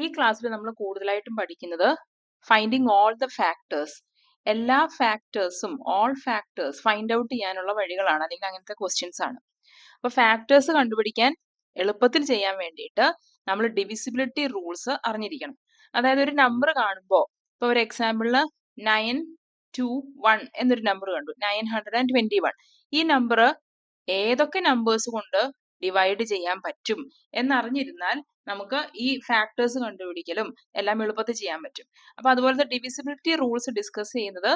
ഈ ക്ലാസ്സിൽ നമ്മൾ കൂടുതലായിട്ടും പഠിക്കുന്നത് ഫൈൻഡിങ് ഓൾ ദ ഫാക്ടേഴ്സ്, എല്ലാ ഫാക്ടേഴ്സും ഓൾ ഫാക്ടേഴ്സ് ഫൈൻഡ് ഔട്ട് ചെയ്യാനുള്ള വഴികളാണ്, അല്ലെങ്കിൽ അങ്ങനത്തെ ക്വസ്റ്റ്യൻസ് ആണ്. അപ്പൊ ഫാക്ടേഴ്സ് കണ്ടുപിടിക്കാൻ എളുപ്പത്തിൽ ചെയ്യാൻ വേണ്ടിയിട്ട് നമ്മൾ ഡിവിസിബിലിറ്റി റൂൾസ് അറിഞ്ഞിരിക്കണം. അതായത് ഒരു നമ്പർ കാണുമ്പോൾ, ഇപ്പൊ ഒരു എക്സാമ്പിളിന് 921 എന്നൊരു നമ്പർ കണ്ടു, 921. ഈ നമ്പർ ഏതൊക്കെ നമ്പേഴ്സ് കൊണ്ട് ഡിവൈഡ് ചെയ്യാൻ പറ്റും എന്നറിഞ്ഞിരുന്നാൽ നമുക്ക് ഈ ഫാക്ടേഴ്സ് കണ്ടുപിടിക്കലും എല്ലാം എളുപ്പത്തിൽ ചെയ്യാൻ പറ്റും. അപ്പൊ അതുപോലത്തെ ഡിവിസിബിലിറ്റി റൂൾസ് ഡിസ്കസ് ചെയ്യുന്നത്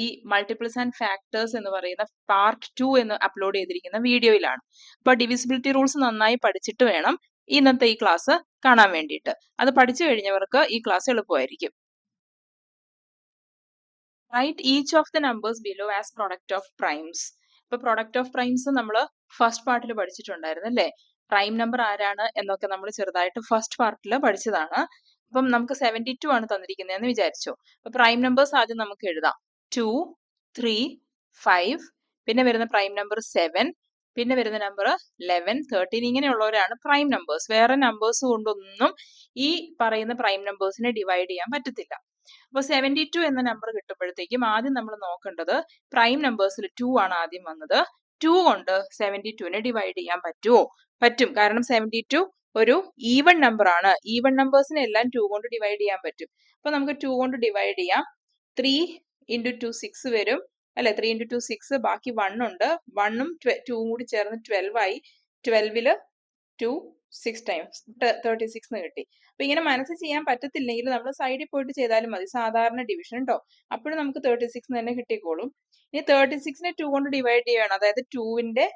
ഈ മൾട്ടിപ്പിൾസ് ആൻഡ് ഫാക്ടേഴ്സ് എന്ന് പറയുന്ന പാർട്ട് 2 എന്ന് അപ്ലോഡ് ചെയ്തിരിക്കുന്ന വീഡിയോയിലാണ്. അപ്പൊ ഡിവിസിബിലിറ്റി റൂൾസ് നന്നായി പഠിച്ചിട്ട് വേണം ഇന്നത്തെ ഈ ക്ലാസ് കാണാൻ വേണ്ടിയിട്ട്. അത് പഠിച്ചു കഴിഞ്ഞവർക്ക് ഈ ക്ലാസ് എളുപ്പമായിരിക്കും. Write each of the numbers below as product of primes. ഇപ്പൊ പ്രൊഡക്റ്റ് ഓഫ് പ്രൈംസ് നമ്മൾ ഫസ്റ്റ് പാർട്ടിൽ പഠിച്ചിട്ടുണ്ടായിരുന്നു അല്ലേ? പ്രൈം നമ്പർ ആരാണ് എന്നൊക്കെ നമ്മൾ ചെറുതായിട്ട് ഫസ്റ്റ് പാർട്ടിൽ പഠിച്ചതാണ്. അപ്പം നമുക്ക് 72 ആണ് തന്നിരിക്കുന്നതെന്ന് വിചാരിച്ചു. അപ്പൊ പ്രൈം നമ്പേഴ്സ് ആദ്യം നമുക്ക് എഴുതാം. 2, 3, 5, പിന്നെ വരുന്ന പ്രൈം നമ്പർ 7, പിന്നെ വരുന്ന നമ്പർ 11, 13. ഇങ്ങനെയുള്ളവരാണ് പ്രൈം നമ്പേഴ്സ്. വേറെ നമ്പേഴ്സ് കൊണ്ടൊന്നും ഈ പറയുന്ന പ്രൈം നമ്പേഴ്സിനെ ഡിവൈഡ് ചെയ്യാൻ പറ്റത്തില്ല. അപ്പൊ 72 എന്ന നമ്പർ കിട്ടുമ്പോഴത്തേക്കും ആദ്യം നമ്മൾ നോക്കേണ്ടത് പ്രൈം നമ്പേഴ്സിൽ 2 ആണ് ആദ്യം വന്നത്. 2 കൊണ്ട് 72നെ ഡിവൈഡ് ചെയ്യാൻ പറ്റുമോ? പറ്റും. കാരണം 72 ഒരു ഈവൺ നമ്പർ ആണ്. ഈവൺ നമ്പേഴ്സിനെ എല്ലാം 2 കൊണ്ട് ഡിവൈഡ് ചെയ്യാൻ പറ്റും. അപ്പൊ നമുക്ക് 2 കൊണ്ട് ഡിവൈഡ് ചെയ്യാം. 3 into 2 6 വരും അല്ലെ? 3 into 2 6, ബാക്കി 1 ഉണ്ട്. 1ഉം 2ഉം കൂടി ചേർന്ന് 12 ആയി. 12ല് 2 6 times 36 എന്ന് കിട്ടി. അപ്പൊ ഇങ്ങനെ മനസ്സിൽ ചെയ്യാൻ പറ്റത്തില്ലെങ്കിൽ നമ്മൾ സൈഡിൽ പോയിട്ട് ചെയ്താലും മതി, സാധാരണ ഡിവിഷൻ കേട്ടോ. അപ്പോഴും നമുക്ക് 36 തന്നെ കിട്ടിക്കോളും. ഇനി 36നെ 2 കൊണ്ട് ഡിവൈഡ് ചെയ്യുകയാണ്, അതായത് 2ന്റെ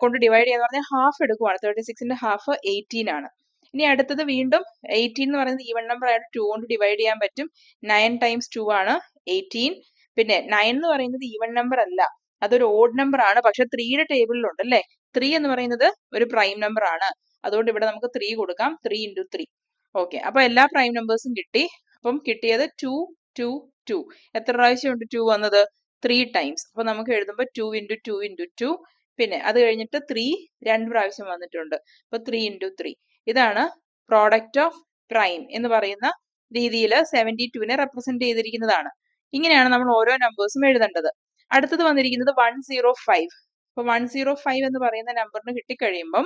കൊണ്ട് ഡിവൈഡ് ചെയ്യാന്ന് പറഞ്ഞാൽ ഹാഫ് എടുക്കുവാണ്. 36ന്റെ ഹാഫ് 18 ആണ്. ഇനി അടുത്തത് വീണ്ടും 18 എന്ന് പറയുന്നത് ഈവൺ നമ്പർ ആയിട്ട് 2 കൊണ്ട് ഡിവൈഡ് ചെയ്യാൻ പറ്റും. 9 times 2 ആണ് 18. പിന്നെ 9 എന്ന് പറയുന്നത് ഈവൺ നമ്പർ അല്ല, അതൊരു ഓഡ് നമ്പർ ആണ്. പക്ഷെ 3യുടെ ടേബിളിലുണ്ട് അല്ലേ? 3 എന്ന് പറയുന്നത് ഒരു പ്രൈം നമ്പർ ആണ്. അതുകൊണ്ട് ഇവിടെ നമുക്ക് 3 കൊടുക്കാം. 3 into 3. ഓക്കെ, അപ്പൊ എല്ലാ പ്രൈം നമ്പേഴ്സും കിട്ടി. അപ്പം കിട്ടിയത് 2, 2, 2. എത്ര പ്രാവശ്യമുണ്ട് 2 വന്നത്? 3 times. അപ്പൊ നമുക്ക് എഴുതുമ്പോൾ 2 into 2 into 2. പിന്നെ അത് കഴിഞ്ഞിട്ട് 3 2 പ്രാവശ്യം വന്നിട്ടുണ്ട്. അപ്പൊ 3 into 3. ഇതാണ് പ്രോഡക്റ്റ് ഓഫ് പ്രൈം എന്ന് പറയുന്ന രീതിയിൽ 72നെ റെപ്രസെന്റ് ചെയ്തിരിക്കുന്നതാണ്. ഇങ്ങനെയാണ് നമ്മൾ ഓരോ നമ്പേഴ്സും എഴുതേണ്ടത്. അടുത്തത് വന്നിരിക്കുന്നത് 105. അപ്പൊ 105 എന്ന് പറയുന്ന നമ്പറിന് കിട്ടിക്കഴിയുമ്പം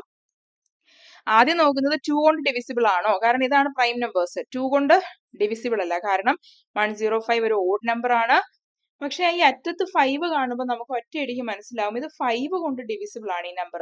ആദ്യം നോക്കുന്നത് 2 കൊണ്ട് ഡിവിസിബിൾ ആണോ? കാരണം ഇതാണ് പ്രൈം നമ്പേഴ്സ്. 2 കൊണ്ട് ഡിവിസിബിൾ അല്ല, കാരണം 105 ഒരു ഓഡ് നമ്പർ ആണ്. പക്ഷെ ഈ അറ്റത്ത് 5 കാണുമ്പോൾ നമുക്ക് ഒറ്റയടിക്ക് മനസ്സിലാവും ഇത് 5 കൊണ്ട് ഡിവിസിബിൾ ആണ് ഈ നമ്പർ.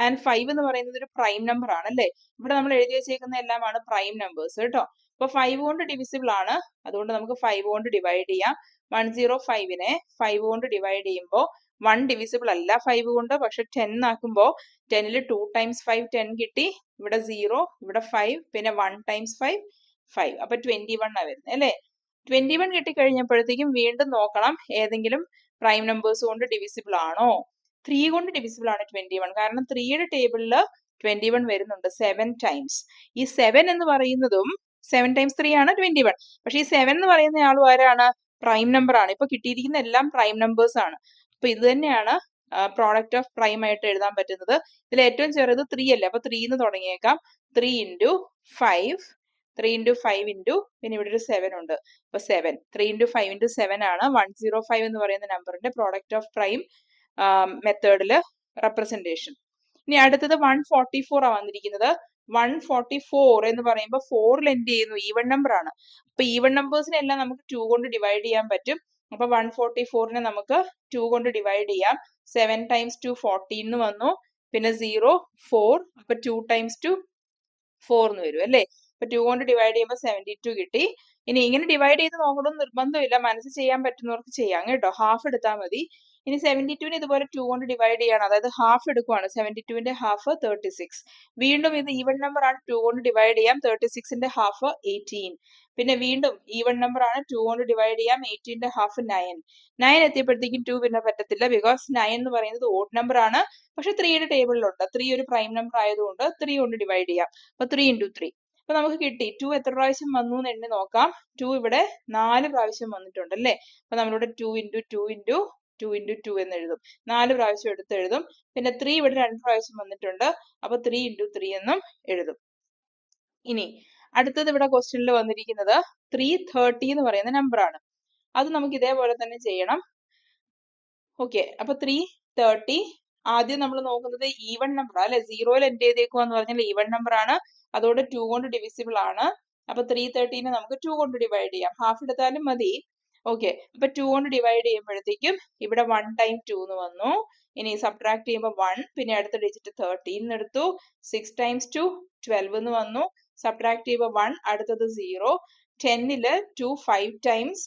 ആൻഡ് 5 എന്ന് പറയുന്നത് ഒരു പ്രൈം നമ്പർ ആണ് അല്ലേ? ഇവിടെ നമ്മൾ എഴുതി വെച്ചേക്കുന്ന എല്ലാമാണ് പ്രൈം നമ്പേഴ്സ് കേട്ടോ. അപ്പൊ 5 കൊണ്ട് ഡിവിസിബിൾ ആണ്, അതുകൊണ്ട് നമുക്ക് 5 കൊണ്ട് ഡിവൈഡ് ചെയ്യാം. 105നെ 5 കൊണ്ട് ഡിവൈഡ് ചെയ്യുമ്പോൾ 1 ഡിവിസിബിൾ അല്ല 5 കൊണ്ട്, പക്ഷെ 10 ആക്കുമ്പോൾ 10ൽ 2 times 5 10 കിട്ടി. ഇവിടെ 0, ഇവിടെ 5, പിന്നെ 1 times 5 5. അപ്പൊ 21 ആ വരുന്നത് അല്ലേ? 21 കിട്ടിക്കഴിഞ്ഞപ്പോഴത്തേക്കും വീണ്ടും നോക്കണം ഏതെങ്കിലും പ്രൈം നമ്പേഴ്സ് കൊണ്ട് ഡിവിസിബിൾ ആണോ. 3 കൊണ്ട് ഡിവിസിബിൾ ആണ് 21, കാരണം 3യുടെ ടേബിളിൽ 21 വരുന്നുണ്ട് 7 times. ഈ 7 എന്ന് പറയുന്നതും 7 times 3 ആണ് 21. പക്ഷെ ഈ 7 എന്ന് പറയുന്ന ആളും ആരാണ്? പ്രൈം നമ്പർ ആണ്. ഇപ്പൊ കിട്ടിയിരിക്കുന്ന എല്ലാം പ്രൈം നമ്പേഴ്സ് ആണ്. അപ്പൊ ഇത് തന്നെയാണ് പ്രോഡക്റ്റ് ഓഫ് പ്രൈം ആയിട്ട് എഴുതാൻ പറ്റുന്നത്. ഇതിൽ ഏറ്റവും ചെറുത് 3 അല്ലേ? അപ്പൊ 3 എന്ന് തുടങ്ങിയേക്കാം. 3 into 5, 3 into 5 into, പിന്നെ ഇവിടെ ഒരു 7 ഉണ്ട്. അപ്പൊ 7, 3 into 5 into 7 ആണ് 105 എന്ന് പറയുന്ന നമ്പറിന്റെ പ്രോഡക്റ്റ് ഓഫ് പ്രൈം മെത്തേഡില് റെപ്രസെന്റേഷൻ. ഇനി അടുത്തത് 144 ആ വന്നിരിക്കുന്നത്. 144 എന്ന് പറയുമ്പോൾ 4ൽ എൻഡ് ചെയ്യുന്നു, ഈവൺ നമ്പർ ആണ്. അപ്പൊ ഈവൺ നമ്പേഴ്സിനെ എല്ലാം നമുക്ക് 2 കൊണ്ട് ഡിവൈഡ് ചെയ്യാൻ പറ്റും. അപ്പൊ 144നെ നമുക്ക് 2 കൊണ്ട് ഡിവൈഡ് ചെയ്യാം. 7 times 2 14 എന്ന് വന്നു. പിന്നെ 0, 4, അപ്പൊ 2 times 2 4 എന്ന് വരും അല്ലേ? അപ്പൊ 2 കൊണ്ട് ഡിവൈഡ് ചെയ്യുമ്പോൾ 72 കിട്ടി. ഇനി ഇങ്ങനെ ഡിവൈഡ് ചെയ്ത് നോക്കണമെന്ന് നിർബന്ധമില്ല, മനസ്സിൽ ചെയ്യാൻ പറ്റുന്നവർക്ക് ചെയ്യാം കേട്ടോ. ഹാഫ് എടുത്താൽ മതി. ഇനി 72നെ ഇതുപോലെ 2 കൊണ്ട് ഡിവൈഡ് ചെയ്യാണ്, അതായത് ഹാഫ് എടുക്കുവാണ്. 72ന്റെ ഹാഫ് 36. വീണ്ടും ഇത് ഈവൺ നമ്പർ ആണ്, 2 കൊണ്ട് ഡിവൈഡ് ചെയ്യാം. 36ന്റെ ഹാഫ് 18. പിന്നെ വീണ്ടും ഈവൺ നമ്പർ ആണ്, 2 കൊണ്ട് ഡിവൈഡ് ചെയ്യാം. 18ന്റെ ഹാഫ് 9. 9 എത്തിയപ്പോഴത്തേക്കും 2 പിന്നെ പറ്റത്തില്ല, ബിക്കോസ് 9 എന്ന് പറയുന്നത് ഓഡ് നമ്പർ ആണ്. പക്ഷെ 3യുടെ ടേബിളിലുണ്ട്. 3 ഒരു പ്രൈം നമ്പർ ആയതുകൊണ്ട് 3 കൊണ്ട് ഡിവൈഡ് ചെയ്യാം. അപ്പൊ 3 into 3. അപ്പൊ നമുക്ക് കിട്ടി 2 എത്ര പ്രാവശ്യം വന്നു എന്ന് എണ്ണി നോക്കാം. 2 ഇവിടെ 4 പ്രാവശ്യം വന്നിട്ടുണ്ട് അല്ലേ? അപ്പൊ നമ്മളിവിടെ 2 into 2 into 2 into 2 എന്ന് എഴുതും. 4 പ്രാവശ്യം എടുത്ത് എഴുതും. പിന്നെ 3 ഇവിടെ 2 പ്രാവശ്യം വന്നിട്ടുണ്ട്. അപ്പൊ 3 into 3 എന്നും എഴുതും. ഇനി അടുത്തത് ഇവിടെ ക്വസ്റ്റ്യനിൽ വന്നിരിക്കുന്നത് 330 എന്ന് പറയുന്ന നമ്പർ ആണ്. അത് നമുക്ക് ഇതേപോലെ തന്നെ ചെയ്യണം. ഓക്കെ, അപ്പൊ 330 ആദ്യം നമ്മൾ നോക്കുന്നത് ഈവൺ നമ്പർ അല്ലെ, സീറോയിൽ എൻഡ് ചെയ്തേക്കുവാന്ന് പറഞ്ഞാൽ ഈവൺ നമ്പർ ആണ്, അതുകൊണ്ട് 2 കൊണ്ട് ഡിവിസിബിൾ ആണ്. അപ്പൊ 330നെ നമുക്ക് 2 കൊണ്ട് ഡിവൈഡ് ചെയ്യാം, ഹാഫ് എടുത്താലും മതി. ഓക്കെ, അപ്പൊ 2 കൊണ്ട് ഡിവൈഡ് ചെയ്യുമ്പോഴത്തേക്കും ഇവിടെ 1 ടൈം 2 എന്ന് വന്നു. ഇനി സബ്ട്രാക്ട് ചെയ്യുമ്പോൾ 1, പിന്നെ അടുത്ത ഡിജിറ്റ് 13 എടുത്തു. 6 ടൈംസ് 2 12 എന്ന് വന്നു. സബ്ട്രാക്ട് ചെയ്യുമ്പോൾ 1, അടുത്തത് 0. 10ല് 2 5 ടൈംസ്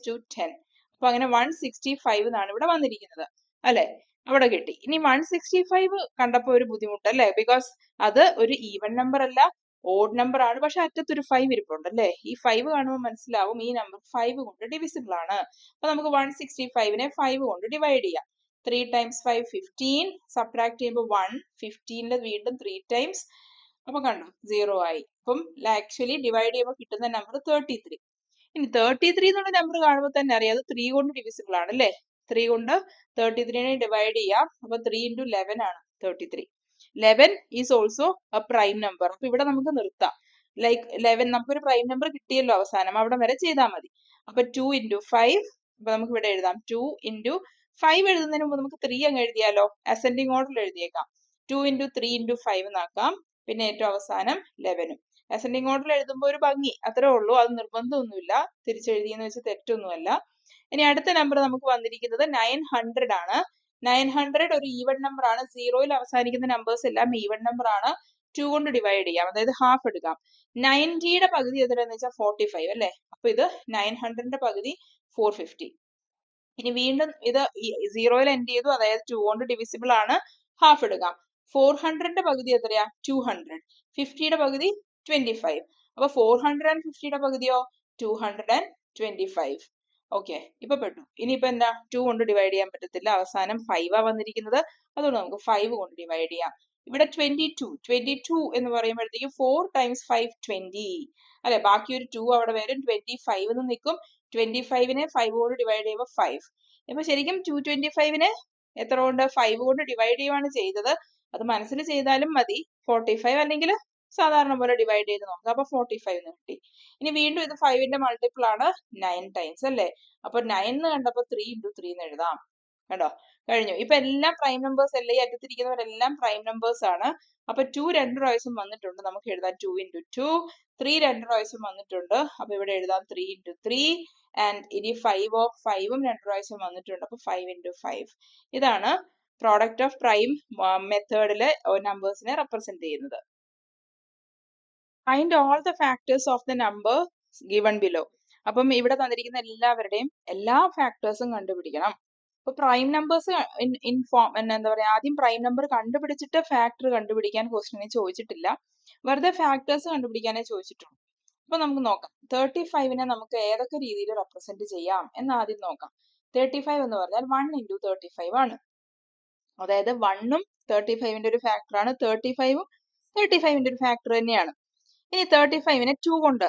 2 10. അപ്പൊ അങ്ങനെ 165 എന്നാണ് ഇവിടെ വന്നിരിക്കുന്നത് അല്ലെ, അവിടെ കിട്ടി. ഇനി 165 കണ്ടപ്പോ ഒരു ബുദ്ധിമുട്ട് അല്ലെ, ബിക്കോസ് അത് ഒരു ഈവൻ നമ്പർ അല്ല, ഓഡ് നമ്പർ ആണ്, പക്ഷെ അറ്റത്തൊരു 5 ഇരിപ്പുണ്ട് അല്ലെ. ഈ 5 കാണുമ്പോൾ മനസ്സിലാവും ഈ നമ്പർ 5 കൊണ്ട് ഡിവിസിബിൾ ആണ്. അപ്പൊ നമുക്ക് 165നെ 5 കൊണ്ട് ഡിവൈഡ് ചെയ്യാം. 3 ടൈംസ് 5 15, സബ്ട്രാക്ട് ചെയ്യുമ്പോൾ 1, 15ല് വീണ്ടും 3 ടൈംസ്, അപ്പൊ കണ്ടോ 0 ആയി. അപ്പം ആക്ച്വലി ഡിവൈഡ് ചെയ്യുമ്പോൾ കിട്ടുന്ന നമ്പർ 33. ഇനി 33 എന്നുള്ള നമ്പർ കാണുമ്പോൾ തന്നെ അറിയാം അത് 3 കൊണ്ട് ഡിവിസിബിൾ ആണ് അല്ലേ. 3 കൊണ്ട് 33നെ ഡിവൈഡ് ചെയ്യാം. അപ്പൊ 3 into 11 ആണ് 33. 11 is also A prime number. അപ്പൊ ഇവിടെ നമുക്ക് നിർത്താം. ലൈക്ക് 11 നമുക്കൊരു പ്രൈം നമ്പർ കിട്ടിയല്ലോ അവസാനം, അവിടെ വരെ ചെയ്താൽ മതി. അപ്പൊ 2 into 5, അപ്പൊ നമുക്ക് ഇവിടെ എഴുതാം 2 into 5. എഴുതുന്നതിന് മുമ്പ് നമുക്ക് 3 അങ്ങ് എഴുതിയാലോ, അസെൻഡിങ് ഓർഡറിൽ എഴുതിയേക്കാം. 2 into 3 into 5 എന്നാക്കാം. പിന്നെ ഏറ്റവും അവസാനം 11. അസെൻഡിങ് ഓർഡറിൽ എഴുതുമ്പോൾ ഒരു ഭംഗി അത്രേ ഉള്ളൂ, അത് നിർബന്ധമൊന്നുമില്ല, തിരിച്ചെഴുതിയെന്ന് വെച്ച് തെറ്റൊന്നുമല്ല. ഇനി അടുത്ത നമ്പർ നമുക്ക് വന്നിരിക്കുന്നത് 900 ആണ്. 900 ഒരു ഈവൺ നമ്പർ ആണ്, സീറോയിൽ അവസാനിക്കുന്ന നമ്പേഴ്സ് എല്ലാം ഈവൺ നമ്പർ ആണ്. 2 കൊണ്ട് ഡിവൈഡ് ചെയ്യാം, അതായത് ഹാഫ് എടുക്കാം. 90യുടെ പകുതി എത്രയാന്ന് വെച്ചാൽ 45 അല്ലെ. അപ്പൊ ഇത് 900ന്റെ പകുതി 450. ഇനി വീണ്ടും ഇത് സീറോയിൽ എൻഡ് ചെയ്തു, അതായത് 2 കൊണ്ട് ഡിവിസിബിൾ ആണ്, ഹാഫ് എടുക്കാം. 400ന്റെ പകുതി എത്രയാ 200. 50യുടെ പകുതി 25. അപ്പൊ 450യുടെ പകുതിയോ 225. ഓക്കെ, ഇപ്പൊ പെട്ടു. ഇനിയിപ്പോ എന്താ, 2 കൊണ്ട് ഡിവൈഡ് ചെയ്യാൻ പറ്റത്തില്ല, അവസാനം 5 ആ വന്നിരിക്കുന്നത്, അതുകൊണ്ട് നമുക്ക് 5 കൊണ്ട് ഡിവൈഡ് ചെയ്യാം. ഇവിടെ 22 എന്ന് പറയുമ്പോഴത്തേക്കും 4 ടൈംസ് 5 20 അല്ലെ, ബാക്കി ഒരു 2 അവിടെ വരും, 25 എന്ന് നിൽക്കും. 25നെ 5 കൊണ്ട് ഡിവൈഡ് ചെയ്യുമ്പോൾ 5. ഇപ്പൊ ശരിക്കും 225നെ എത്ര കൊണ്ട് 5 കൊണ്ട് ഡിവൈഡ് ചെയ്യുവാണ് ചെയ്തത്, അത് മനസ്സിൽ ചെയ്താലും മതി. 45 അല്ലെങ്കിൽ സാധാരണ പോലെ ഡിവൈഡ് ചെയ്ത് നോക്കാം. അപ്പൊ 45 എന്ന് കിട്ടി. ഇനി വീണ്ടും ഇത് 5ന്റെ മൾട്ടിപ്പിൾ ആണ് 9 ടൈംസ് അല്ലേ. അപ്പൊ 9 എന്ന് കണ്ടപ്പോ 3 into 3 എന്ന് എഴുതാം. കണ്ടോ, കഴിഞ്ഞു. ഇപ്പൊ എല്ലാം പ്രൈം നമ്പേഴ്സ് അല്ലേ, ഈ അറ്റത്തിരിക്കുന്നവരെല്ലാം പ്രൈം നമ്പേഴ്സ് ആണ്. അപ്പൊ 2 രണ്ട് പ്രാവശ്യം വന്നിട്ടുണ്ട്, നമുക്ക് എഴുതാം 2 into 2. 3 രണ്ട് പ്രാവശ്യം വന്നിട്ടുണ്ട്, അപ്പൊ ഇവിടെ എഴുതാം 3 into 3. ആൻഡ് ഇനി 5ഉം രണ്ട് പ്രാവശ്യം വന്നിട്ടുണ്ട്, അപ്പൊ 5 into 5. ഇതാണ് പ്രോഡക്റ്റ് ഓഫ് പ്രൈം മെത്തേഡിലെ നമ്പേഴ്സിനെ റെപ്രസെന്റ് ചെയ്യുന്നത്. Find all the factors of the number given below. അപ്പം ഇവിടെ തന്നിരിക്കുന്ന എല്ലാവരുടെയും എല്ലാ ഫാക്ടേഴ്സും കണ്ടുപിടിക്കണം. ഇപ്പൊ പ്രൈം നമ്പേഴ്സ് എന്താ പറയാ, ആദ്യം പ്രൈം നമ്പർ കണ്ടുപിടിച്ചിട്ട് ഫാക്ടർ കണ്ടുപിടിക്കാൻ ക്വസ്റ്റ്യനെ ചോദിച്ചിട്ടില്ല, വെറുതെ ഫാക്ടേഴ്സ് കണ്ടുപിടിക്കാനേ ചോദിച്ചിട്ടുള്ളൂ. അപ്പൊ നമുക്ക് നോക്കാം 35നെ നമുക്ക് ഏതൊക്കെ രീതിയിൽ റെപ്രസെന്റ് ചെയ്യാം എന്ന് ആദ്യം നോക്കാം. 35 എന്ന് പറഞ്ഞാൽ 1 into 35 ആണ്, അതായത് 1ഉം 35ന്റെ ഒരു ഫാക്ടർ ആണ്, 35ഉം 35ന്റെ ഒരു ഫാക്ടർ തന്നെയാണ്. ഇനി 35നെ 2 കൊണ്ട്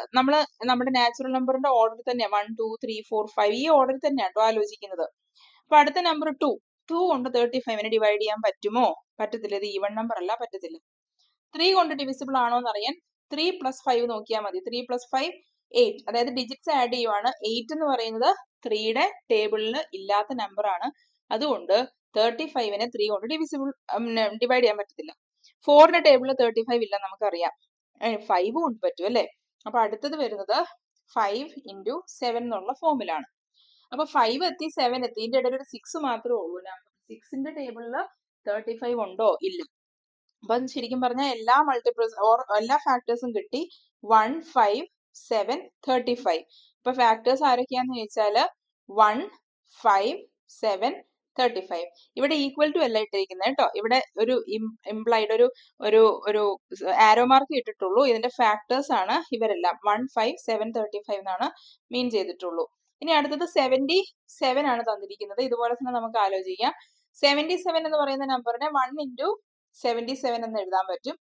നമ്മുടെ നാച്ചുറൽ നമ്പറിന്റെ ഓർഡർ തന്നെയാണ്, 1 2 3 4 5 ഈ ഓർഡറിൽ തന്നെയാണ് കേട്ടോ ആലോചിക്കുന്നത്. അപ്പൊ അടുത്ത നമ്പർ 2 കൊണ്ട് 35നെ ഡിവൈഡ് ചെയ്യാൻ പറ്റുമോ, പറ്റത്തില്ല, ഇത് ഈവൺ നമ്പർ അല്ല, പറ്റത്തില്ല. 3 കൊണ്ട് ഡിവിസിബിൾ ആണോ എന്ന് അറിയാൻ 3 + 5 നോക്കിയാൽ മതി. 3 + 5 8, അതായത് ഡിജിറ്റ്സ് ആഡ് ചെയ്യുവാണ്. 8 എന്ന് പറയുന്നത് 3യുടെ ടേബിളിൽ ഇല്ലാത്ത നമ്പർ ആണ്, അതുകൊണ്ട് 35നെ 3 കൊണ്ട് ഡിവൈഡ് ചെയ്യാൻ പറ്റത്തില്ല. 4ന്റെ ടേബിളിൽ 35 ഇല്ല നമുക്കറിയാം, 5 കൊണ്ട് പറ്റും അല്ലെ. അപ്പൊ അടുത്തത് വരുന്നത് 5 into 7 എന്നുള്ള ഫോമിലാണ്. അപ്പൊ 5 എത്തി 7 എത്തി, ഇതിന്റെ ഇടയിൽ ഒരു 6 മാത്രമേ ഉള്ളൂ. നമ്പർ 6ന്റെ ടേബിളിൽ 35 ഉണ്ടോ, ഇല്ല. അപ്പൊ ശരിക്കും പറഞ്ഞാൽ എല്ലാ മൾട്ടിപ്പിൾസ് എല്ലാ ഫാക്ടേഴ്സും കിട്ടി. 1 5 7 35. ഇപ്പൊ ഫാക്ടേഴ്സ് ആരൊക്കെയാന്ന് ചോദിച്ചാല് 1 5 7 35. ഇവിടെ ഈക്വൽ ടു അല്ല ഇട്ടിരിക്കുന്നത് കേട്ടോ, ഇവിടെ ഒരു ഇംപ്ലൈഡ് ഒരു ആരോ മാർക്ക് ഇട്ടിട്ടുള്ളൂ. ഇതിന്റെ ഫാക്ടേഴ്സ് ആണ് ഇവരെല്ലാം. 1 5 7 35 എന്നാണ് മീൻ ചെയ്തിട്ടുള്ളൂ. ഇനി അടുത്തത് 77 ആണ് തന്നിരിക്കുന്നത്. ഇതുപോലെ തന്നെ നമുക്ക് ആലോചിക്കാം. 77 എന്ന് പറയുന്ന നമ്പറിനെ 1 into 77 എന്ന് എഴുതാൻ പറ്റും.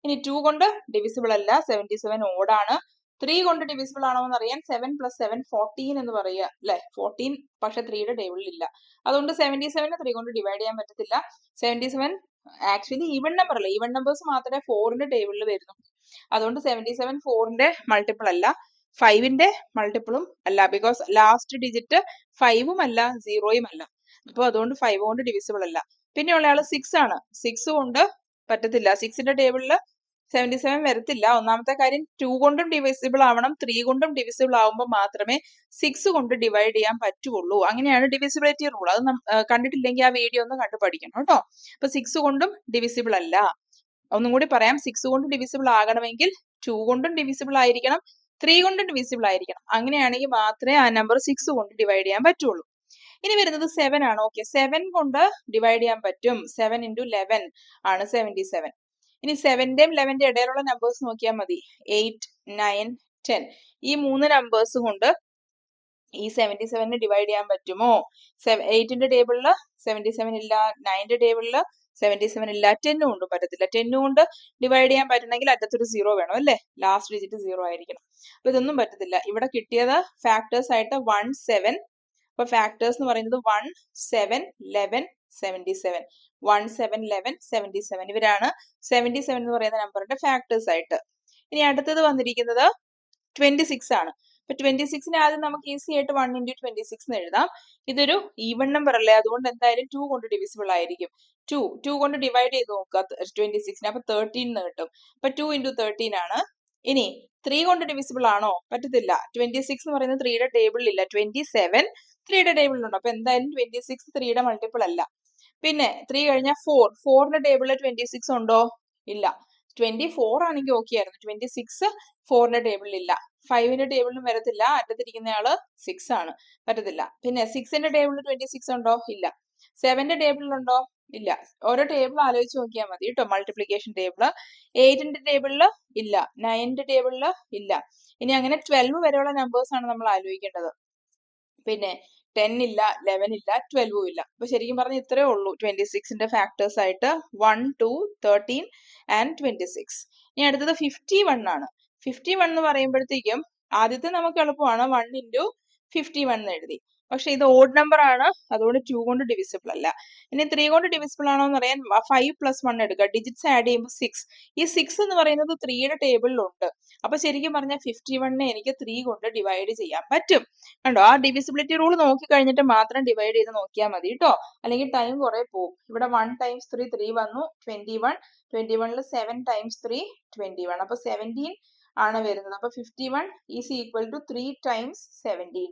ഇനി 2 കൊണ്ട് ഡിവിസിബിൾ അല്ല, 77 ഓടാണ്. 3 കൊണ്ട് ഡിവിസിബിൾ ആണോ എന്ന് അറിയാൻ 7 + 7 14 എന്ന് പറയുക അല്ലെ. 14 പക്ഷെ 3യുടെ ടേബിളിൽ ഇല്ല, അതുകൊണ്ട് 77നെ 3 കൊണ്ട് ഡിവൈഡ് ചെയ്യാൻ പറ്റത്തില്ല. 77 ആക്ച്വലി ഈവൺ നമ്പർ അല്ല, ഈവൺ നമ്പേഴ്സ് മാത്രമേ 4ന്റെ ടേബിളിൽ വരുന്നു. അതുകൊണ്ട് 77 4ന്റെ മൾട്ടിപ്പിൾ അല്ല, 5ന്റെ മൾട്ടിപ്പിളും അല്ല, ബിക്കോസ് ലാസ്റ്റ് ഡിജിറ്റ് 5ഉം അല്ല 0യും അല്ല. അപ്പോൾ അതുകൊണ്ട് 5 കൊണ്ട് ഡിവിസിബിൾ അല്ല. പിന്നെ ഉള്ള ആള് 6 ആണ്. 6 കൊണ്ട് പറ്റത്തില്ല. 6ന്റെ ടേബിളിൽ 77 വരത്തില്ല. ഒന്നാമത്തെ കാര്യം 2 കൊണ്ടും ഡിവിസിബിൾ ആവണം, 3 കൊണ്ടും ഡിവിസിബിൾ ആവുമ്പോൾ മാത്രമേ 6 കൊണ്ട് ഡിവൈഡ് ചെയ്യാൻ പറ്റുള്ളൂ. അങ്ങനെയാണ് ഡിവിസിബിലിറ്റി റൂൾ. അത് കണ്ടിട്ടില്ലെങ്കിൽ ആ വീഡിയോ ഒന്ന് കണ്ടു പഠിക്കണം കേട്ടോ. അപ്പൊ 6 കൊണ്ടും ഡിവിസിബിൾ അല്ല. ഒന്നും കൂടി പറയാം, 6 കൊണ്ട് ഡിവിസിബിൾ ആകണമെങ്കിൽ 2 കൊണ്ടും ഡിവിസിബിൾ ആയിരിക്കണം, 3 കൊണ്ടും ഡിവിസിബിൾ ആയിരിക്കണം. അങ്ങനെയാണെങ്കിൽ മാത്രമേ ആ നമ്പർ 6 കൊണ്ട് ഡിവൈഡ് ചെയ്യാൻ പറ്റുള്ളൂ. ഇനി വരുന്നത് 7 ആണ്. ഓക്കെ, 7 കൊണ്ട് ഡിവൈഡ് ചെയ്യാൻ പറ്റും. 7 into 11 ആണ് 77. ഇനി 7ന്റെയും 11ന്റെയും ഇടയിലുള്ള നമ്പേഴ്സ് നോക്കിയാൽ മതി. 8, 9, 10. ഈ 3 നമ്പേഴ്സ് കൊണ്ട് ഈ 77നെ ഡിവൈഡ് ചെയ്യാൻ പറ്റുമോ? 8ന്റെ ടേബിളിൽ 77 ഇല്ല, 9ന്റെ ടേബിളിൽ 77 ഇല്ല, 10 കൊണ്ടും പറ്റത്തില്ല. 10 കൊണ്ട് ഡിവൈഡ് ചെയ്യാൻ പറ്റണമെങ്കിൽ അറ്റത്തൊരു 0 വേണം അല്ലേ? ലാസ്റ്റ് ഡിജിറ്റ് 0 ആയിരിക്കണം. അപ്പൊ ഇതൊന്നും പറ്റത്തില്ല. ഇവിടെ കിട്ടിയത് ഫാക്ടേഴ്സ് ആയിട്ട് 1, 7. അപ്പൊ ഫാക്ടേഴ്സ് എന്ന് പറയുന്നത് 1, 7, 11, 77. 1, 7, 11, 77. ഇവരാണ് 77 എന്ന് പറയുന്ന നമ്പറിന്റെ ഫാക്ടേഴ്സ് ആയിട്ട്. ഇനി അടുത്തത് വന്നിരിക്കുന്നത് 26 ആണ്. അപ്പൊ 26നെ ആദ്യം നമുക്ക് ഈസി ആയിട്ട് 1 into 26 എന്ന് എഴുതാം. ഇതൊരു ഈവൺ നമ്പർ അല്ലേ, അതുകൊണ്ട് എന്തായാലും 2 കൊണ്ട് ഡിവിസിബിൾ ആയിരിക്കും. 2 കൊണ്ട് ഡിവൈഡ് ചെയ്ത് നോക്കുക 26നെ. അപ്പൊ 13 എന്ന് കിട്ടും. അപ്പൊ 2 into 13 ആണ്. ഇനി 3 കൊണ്ട് ഡിവിസിബിൾ ആണോ? പറ്റത്തില്ല. 26 എന്ന് പറയുന്നത് 3യുടെ ടേബിളിൽ ഇല്ല. 27 3യുടെ ടേബിളിലുണ്ട്. അപ്പൊ എന്തായാലും 26 3യുടെ മൾട്ടിപ്പിൾ അല്ല. പിന്നെ 3 കഴിഞ്ഞാൽ 4ന്റെ ടേബിളിൽ 26 ഉണ്ടോ? ഇല്ല. 24 ആണെങ്കിൽ ഓക്കെ ആയിരുന്നു. 26 4ന്റെ ടേബിളിൽ ഇല്ല. 5ന്റെ ടേബിളിലും വരത്തില്ല. അറ്റത്തിരിക്കുന്നയാള് 6 ആണ്, പറ്റത്തില്ല. പിന്നെ 6ന്റെ ടേബിളിൽ 26 ഉണ്ടോ? ഇല്ല. 7ന്റെ ടേബിളിലുണ്ടോ? ഇല്ല. ഓരോ ടേബിൾ ആലോചിച്ച് നോക്കിയാൽ മതി കേട്ടോ. മൾട്ടിപ്ലിക്കേഷൻ ടേബിള് 8ന്റെ ടേബിളിൽ ഇല്ല, 9ന്റെ ടേബിളിൽ ഇല്ല. ഇനി അങ്ങനെ 12 വരെയുള്ള നമ്പേഴ്സ് ആണ് നമ്മൾ ആലോചിക്കേണ്ടത്. പിന്നെ 10 ഇല്ല, 11 ഇല്ല, 12 ഇല്ല. അപ്പൊ ശരിക്കും പറഞ്ഞ ഇത്രേ ഉള്ളൂ 26ന്റെ ഫാക്ടേഴ്സ് ആയിട്ട് 1, 2, 13 and 26. ഇനി അടുത്തത് 51 ആണ്. 51 എന്ന് പറയുമ്പോഴത്തേക്കും ആദ്യത്തെ നമുക്ക് എളുപ്പമാണ്, 1 into 51 എന്ന് എഴുതി. പക്ഷെ ഇത് ഓഡ് നമ്പർ ആണ്, അതുകൊണ്ട് 2 കൊണ്ട് ഡിവിസിബിൾ അല്ല. ഇനി 3 കൊണ്ട് ഡിവിസിബിൾ ആണോ എന്ന് അറിയാൻ 5 + 1 എടുക്കുക. ഡിജിറ്റ്സ് ആഡ് ചെയ്യുമ്പോൾ 6. ഈ 6 എന്ന് പറയുന്നത് 3യുടെ ടേബിളിലുണ്ട്. അപ്പൊ ശരിക്കും പറഞ്ഞാൽ 51നെ എനിക്ക് 3 കൊണ്ട് ഡിവൈഡ് ചെയ്യാൻ പറ്റും. കണ്ടോ, ആ ഡിവിസിബിലിറ്റി റൂൾ നോക്കി കഴിഞ്ഞിട്ട് മാത്രം ഡിവൈഡ് ചെയ്ത് നോക്കിയാൽ മതി കേട്ടോ. അല്ലെങ്കിൽ ടൈം കുറെ പോകും. ഇവിടെ 1 times 3 3 വന്നു, 21. 21ൽ 7 times 3 21. അപ്പൊ 17 ആണ് വരുന്നത്. അപ്പൊ 51 ഈസ് ഈക്വൽ ടു 3 times 17.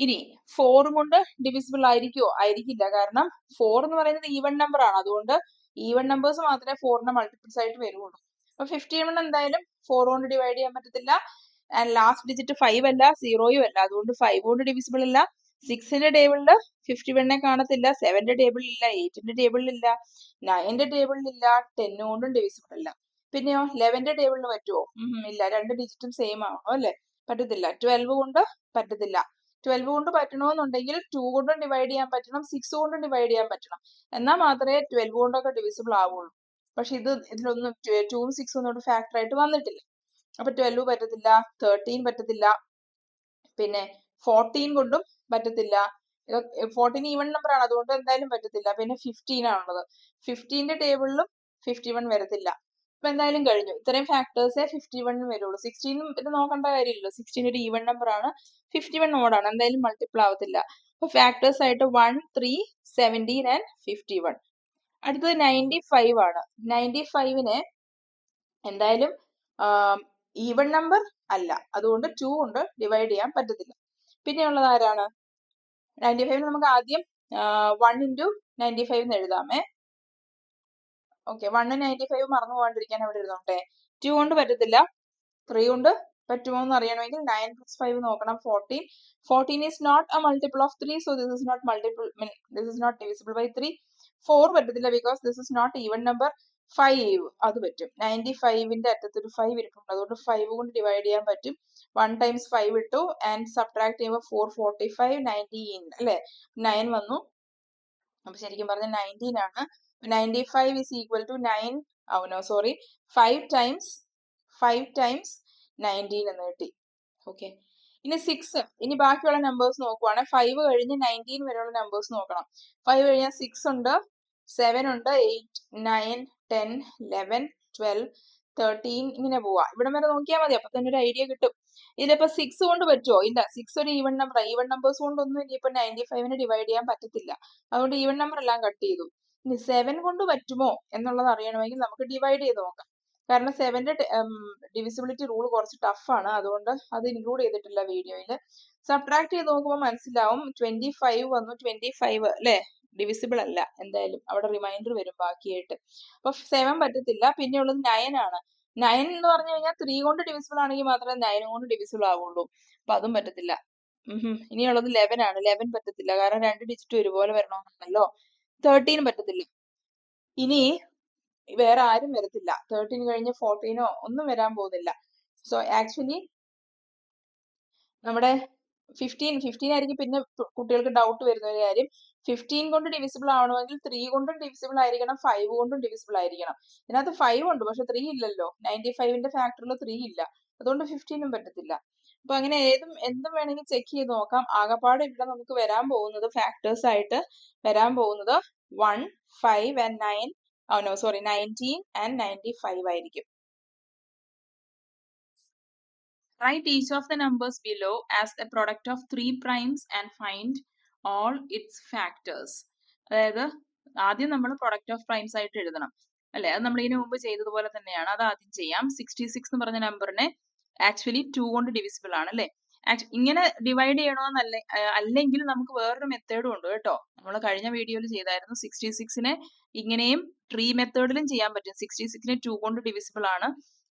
ഇനി 4 കൊണ്ട് ഡിവിസിബിൾ ആയിരിക്കുമോ? ആയിരിക്കില്ല. കാരണം 4 എന്ന് പറയുന്നത് ഈവൺ നമ്പർ ആണ്. അതുകൊണ്ട് ഈവൺ നമ്പേഴ്സ് മാത്രമേ 4ന്റെ മൾട്ടിപ്പിൾസ് ആയിട്ട് വരുള്ളൂ. അപ്പൊ 51 എന്തായാലും 4 കൊണ്ട് ഡിവൈഡ് ചെയ്യാൻ പറ്റത്തില്ല. ആൻഡ് ലാസ്റ്റ് ഡിജിറ്റ് 5 അല്ല, 0യും അല്ല. അതുകൊണ്ട് 5 കൊണ്ട് ഡിവിസിബിൾ അല്ല. 6ന്റെ ടേബിളിൽ 51നെ കാണത്തില്ല, 7ന്റെ ടേബിളിൽ ഇല്ല, 8ന്റെ ടേബിളിൽ ഇല്ല, 9ന്റെ ടേബിളിൽ ഇല്ല, 10 കൊണ്ടും ഡിവിസിബിൾ അല്ല. പിന്നെയോ 11ന്റെ ടേബിളിൽ പറ്റുമോ? ഇല്ല. രണ്ട് ഡിജിറ്റും സെയിം ആണോ അല്ലേ? പറ്റത്തില്ല. 12 കൊണ്ട് പറ്റത്തില്ല. 12 കൊണ്ട് പറ്റണമെന്നുണ്ടെങ്കിൽ 2 കൊണ്ടും ഡിവൈഡ് ചെയ്യാൻ പറ്റണം, 6 കൊണ്ടും ഡിവൈഡ് ചെയ്യാൻ പറ്റണം. എന്നാൽ മാത്രമേ 12 കൊണ്ടൊക്കെ ഡിവിസിബിൾ ആവുള്ളൂ. പക്ഷെ ഇതിലൊന്നും 2ഉം 6ഉം ഒന്നും ഫാക്ടർ ആയിട്ട് വന്നിട്ടില്ല. അപ്പൊ 12 പറ്റത്തില്ല, 13 പറ്റത്തില്ല, പിന്നെ 14 കൊണ്ടും പറ്റത്തില്ല. 14 ഈവൺ നമ്പർ ആണ്, അതുകൊണ്ട് എന്തായാലും പറ്റത്തില്ല. പിന്നെ 15 ആണുള്ളത്. 15ന്റെ ടേബിളിലും 51 വരത്തില്ല. അപ്പൊ എന്തായാലും കഴിഞ്ഞു. ഇത്രയും ഫാക്ടേഴ്സേ 51 വരുള്ളൂ. 16 ഇത് നോക്കേണ്ട കാര്യമില്ലല്ലോ. 16 ഒരു ഈവൺ നമ്പർ ആണ്, 51 ഓടാണ്, എന്തായാലും മൾട്ടിപ്പിൾ ആവത്തില്ല. അപ്പൊ ഫാക്ടേഴ്സ് ആയിട്ട് 1, 3, 17 and 51. അടുത്തത് 95 ആണ്. 95നെ എന്തായാലും ഈവൺ നമ്പർ അല്ല, അതുകൊണ്ട് 2 കൊണ്ട് ഡിവൈഡ് ചെയ്യാൻ പറ്റത്തില്ല. പിന്നെയുള്ളത് ആരാണ്? 95 നമുക്ക് ആദ്യം 1 into 95 എന്ന് എഴുതാമേ. ഓക്കെ, 1 95 മറന്നു പോകാണ്ടിരിക്കാൻ അവിടെ എഴുതോട്ടെ. 2 കൊണ്ട് പറ്റത്തില്ല. 3 കൊണ്ട് പറ്റുമോ എന്ന് അറിയണമെങ്കിൽ 9 + 5 നോക്കണം. 14. 14 is not a multiple of 3, so this is not this is not divisible by 3. 4 പറ്റത്തില്ല because this is not even number. 5 അത് പറ്റും. 95ന്റെ അറ്റത്തൊരു 5 ഇരിപ്പുണ്ട്, അതുകൊണ്ട് 5 കൊണ്ട് ഡിവൈഡ് ചെയ്യാൻ പറ്റും. 1 times 5 ഇട്ടു ആൻഡ് സബ്ട്രാക്ട് ചെയ്യുമ്പോൾ 4, 45, 19 അല്ലേ? 9 വന്നു. അപ്പൊ ശരിക്കും പറഞ്ഞ 19 ആണ്. 95 is equal to 9. no sorry, 5 times 19 എന്ന് കിട്ടി. ഓക്കെ, ഇനി 6. ഇനി ബാക്കിയുള്ള നമ്പേഴ്സ് നോക്കുവാണെങ്കിൽ 5 കഴിഞ്ഞ് 19 വരെയുള്ള നമ്പേഴ്സ് നോക്കണം. 5 കഴിഞ്ഞാൽ 6 ഉണ്ട്, 7 ഉണ്ട്, 8, 9, 10, 11, 12, 13 ഇങ്ങനെ പോവാ. ഇവിടം വരെ നോക്കിയാൽ മതി, അപ്പൊ തന്നെ ഒരു ഐഡിയ കിട്ടും. ഇതിലിപ്പോ 6 കൊണ്ട് പറ്റുമോ? ഇല്ല, 6 ഒരു ഈവൺ നമ്പർ. ഈവൺ നമ്പേഴ്സ് കൊണ്ടൊന്നും ഇനിയിപ്പോ 95നെ ഡിവൈഡ് ചെയ്യാൻ പറ്റത്തില്ല. അതുകൊണ്ട് ഈവൺ നമ്പർ എല്ലാം കട്ട് ചെയ്തു. ഇനി 7 കൊണ്ട് പറ്റുമോ എന്നുള്ളത് അറിയണമെങ്കിൽ നമുക്ക് ഡിവൈഡ് ചെയ്ത് നോക്കാം. കാരണം 7ന്റെ ഡിവിസിബിലിറ്റി റൂൾ കുറച്ച് ടഫാണ്, അതുകൊണ്ട് അത് ഇൻക്ലൂഡ് ചെയ്തിട്ടില്ല വീഡിയോയിൽ. സബ്ട്രാക്ട് ചെയ്ത് നോക്കുമ്പോൾ മനസ്സിലാവും. 25 വന്നു, 25 അല്ലേ, ഡിവിസിബിൾ അല്ല എന്തായാലും, അവിടെ റിമൈൻഡർ വരും ബാക്കിയായിട്ട്. അപ്പൊ 7 പറ്റത്തില്ല. പിന്നെ ഉള്ളത് 9 ആണ്. 9 എന്ന് പറഞ്ഞു കഴിഞ്ഞാൽ 3 കൊണ്ട് ഡിവിസിബിൾ ആണെങ്കിൽ മാത്രമേ 9 കൊണ്ട് ഡിവിസിബിൾ ആവുള്ളൂ. അപ്പൊ അതും പറ്റത്തില്ല. ഇനിയുള്ളത് 11 ആണ്. 11 പറ്റത്തില്ല, കാരണം 2 ഡിജിറ്റ് ഒരുപോലെ വരണമെന്നുണ്ടല്ലോ. 13 പറ്റത്തില്ല. ഇനി വേറെ ആരും വരത്തില്ല. 13 കഴിഞ്ഞ് 14 ഒന്നും വരാൻ പോകുന്നില്ല. സോ ആക്ച്വലി നമ്മുടെ 15 ആയിരിക്കും. പിന്നെ കുട്ടികൾക്ക് ഡൗട്ട് വരുന്ന ഒരു കാര്യം, 15 കൊണ്ട് ഡിവിസിബിൾ ആവണമെങ്കിൽ 3 കൊണ്ടും ഡിവിസിബിൾ ആയിരിക്കണം, 5 കൊണ്ടും ഡിവിസിബിൾ ആയിരിക്കണം. ഇതിനകത്ത് 5 ഉണ്ട്, പക്ഷെ 3 ഇല്ലല്ലോ. 95ന്റെ ഫാക്ടറിൽ 3 ഇല്ല, അതുകൊണ്ട് 15ഉം പറ്റത്തില്ല. അപ്പൊ അങ്ങനെ എന്തും വേണമെങ്കിൽ ചെക്ക് ചെയ്ത് നോക്കാം. ആകപ്പാടെ ഇവിടെ നമുക്ക് വരാൻ പോകുന്നത് ഫാക്ടേഴ്സ് ആയിട്ട് വരാൻ പോകുന്നത് 1, 5 and 9 19 and 95 ആയിരിക്കും. Write each of the numbers below as a product of 3 primes and find all its factors. അതായത് ആദ്യം നമ്മൾ പ്രൊഡക്റ്റ് ഓഫ് പ്രൈംസ് ആയിട്ട് എഴുതണം അല്ലെ. അത് നമ്മൾ ഇതിനു മുമ്പ് ചെയ്തതുപോലെ തന്നെയാണ്. അത് ആദ്യം ചെയ്യാം. 66 എന്ന് പറഞ്ഞ നമ്പറിനെ ആക്ച്വലി 2 കൊണ്ട് ഡിവിസിബിൾ ആണ് അല്ലെ. ഇങ്ങനെ ഡിവൈഡ് ചെയ്യണമെന്നല്ല, അല്ലെങ്കിൽ നമുക്ക് വേറൊരു മെത്തേഡും ഉണ്ട് കേട്ടോ. നമ്മൾ കഴിഞ്ഞ വീഡിയോയിൽ ചെയ്തായിരുന്നു. 66നെ ഇങ്ങനെയും ട്രീ മെത്തേഡിലും ചെയ്യാൻ പറ്റും. 66നെ 2 കൊണ്ട് ഡിവിസിബിൾ ആണ്.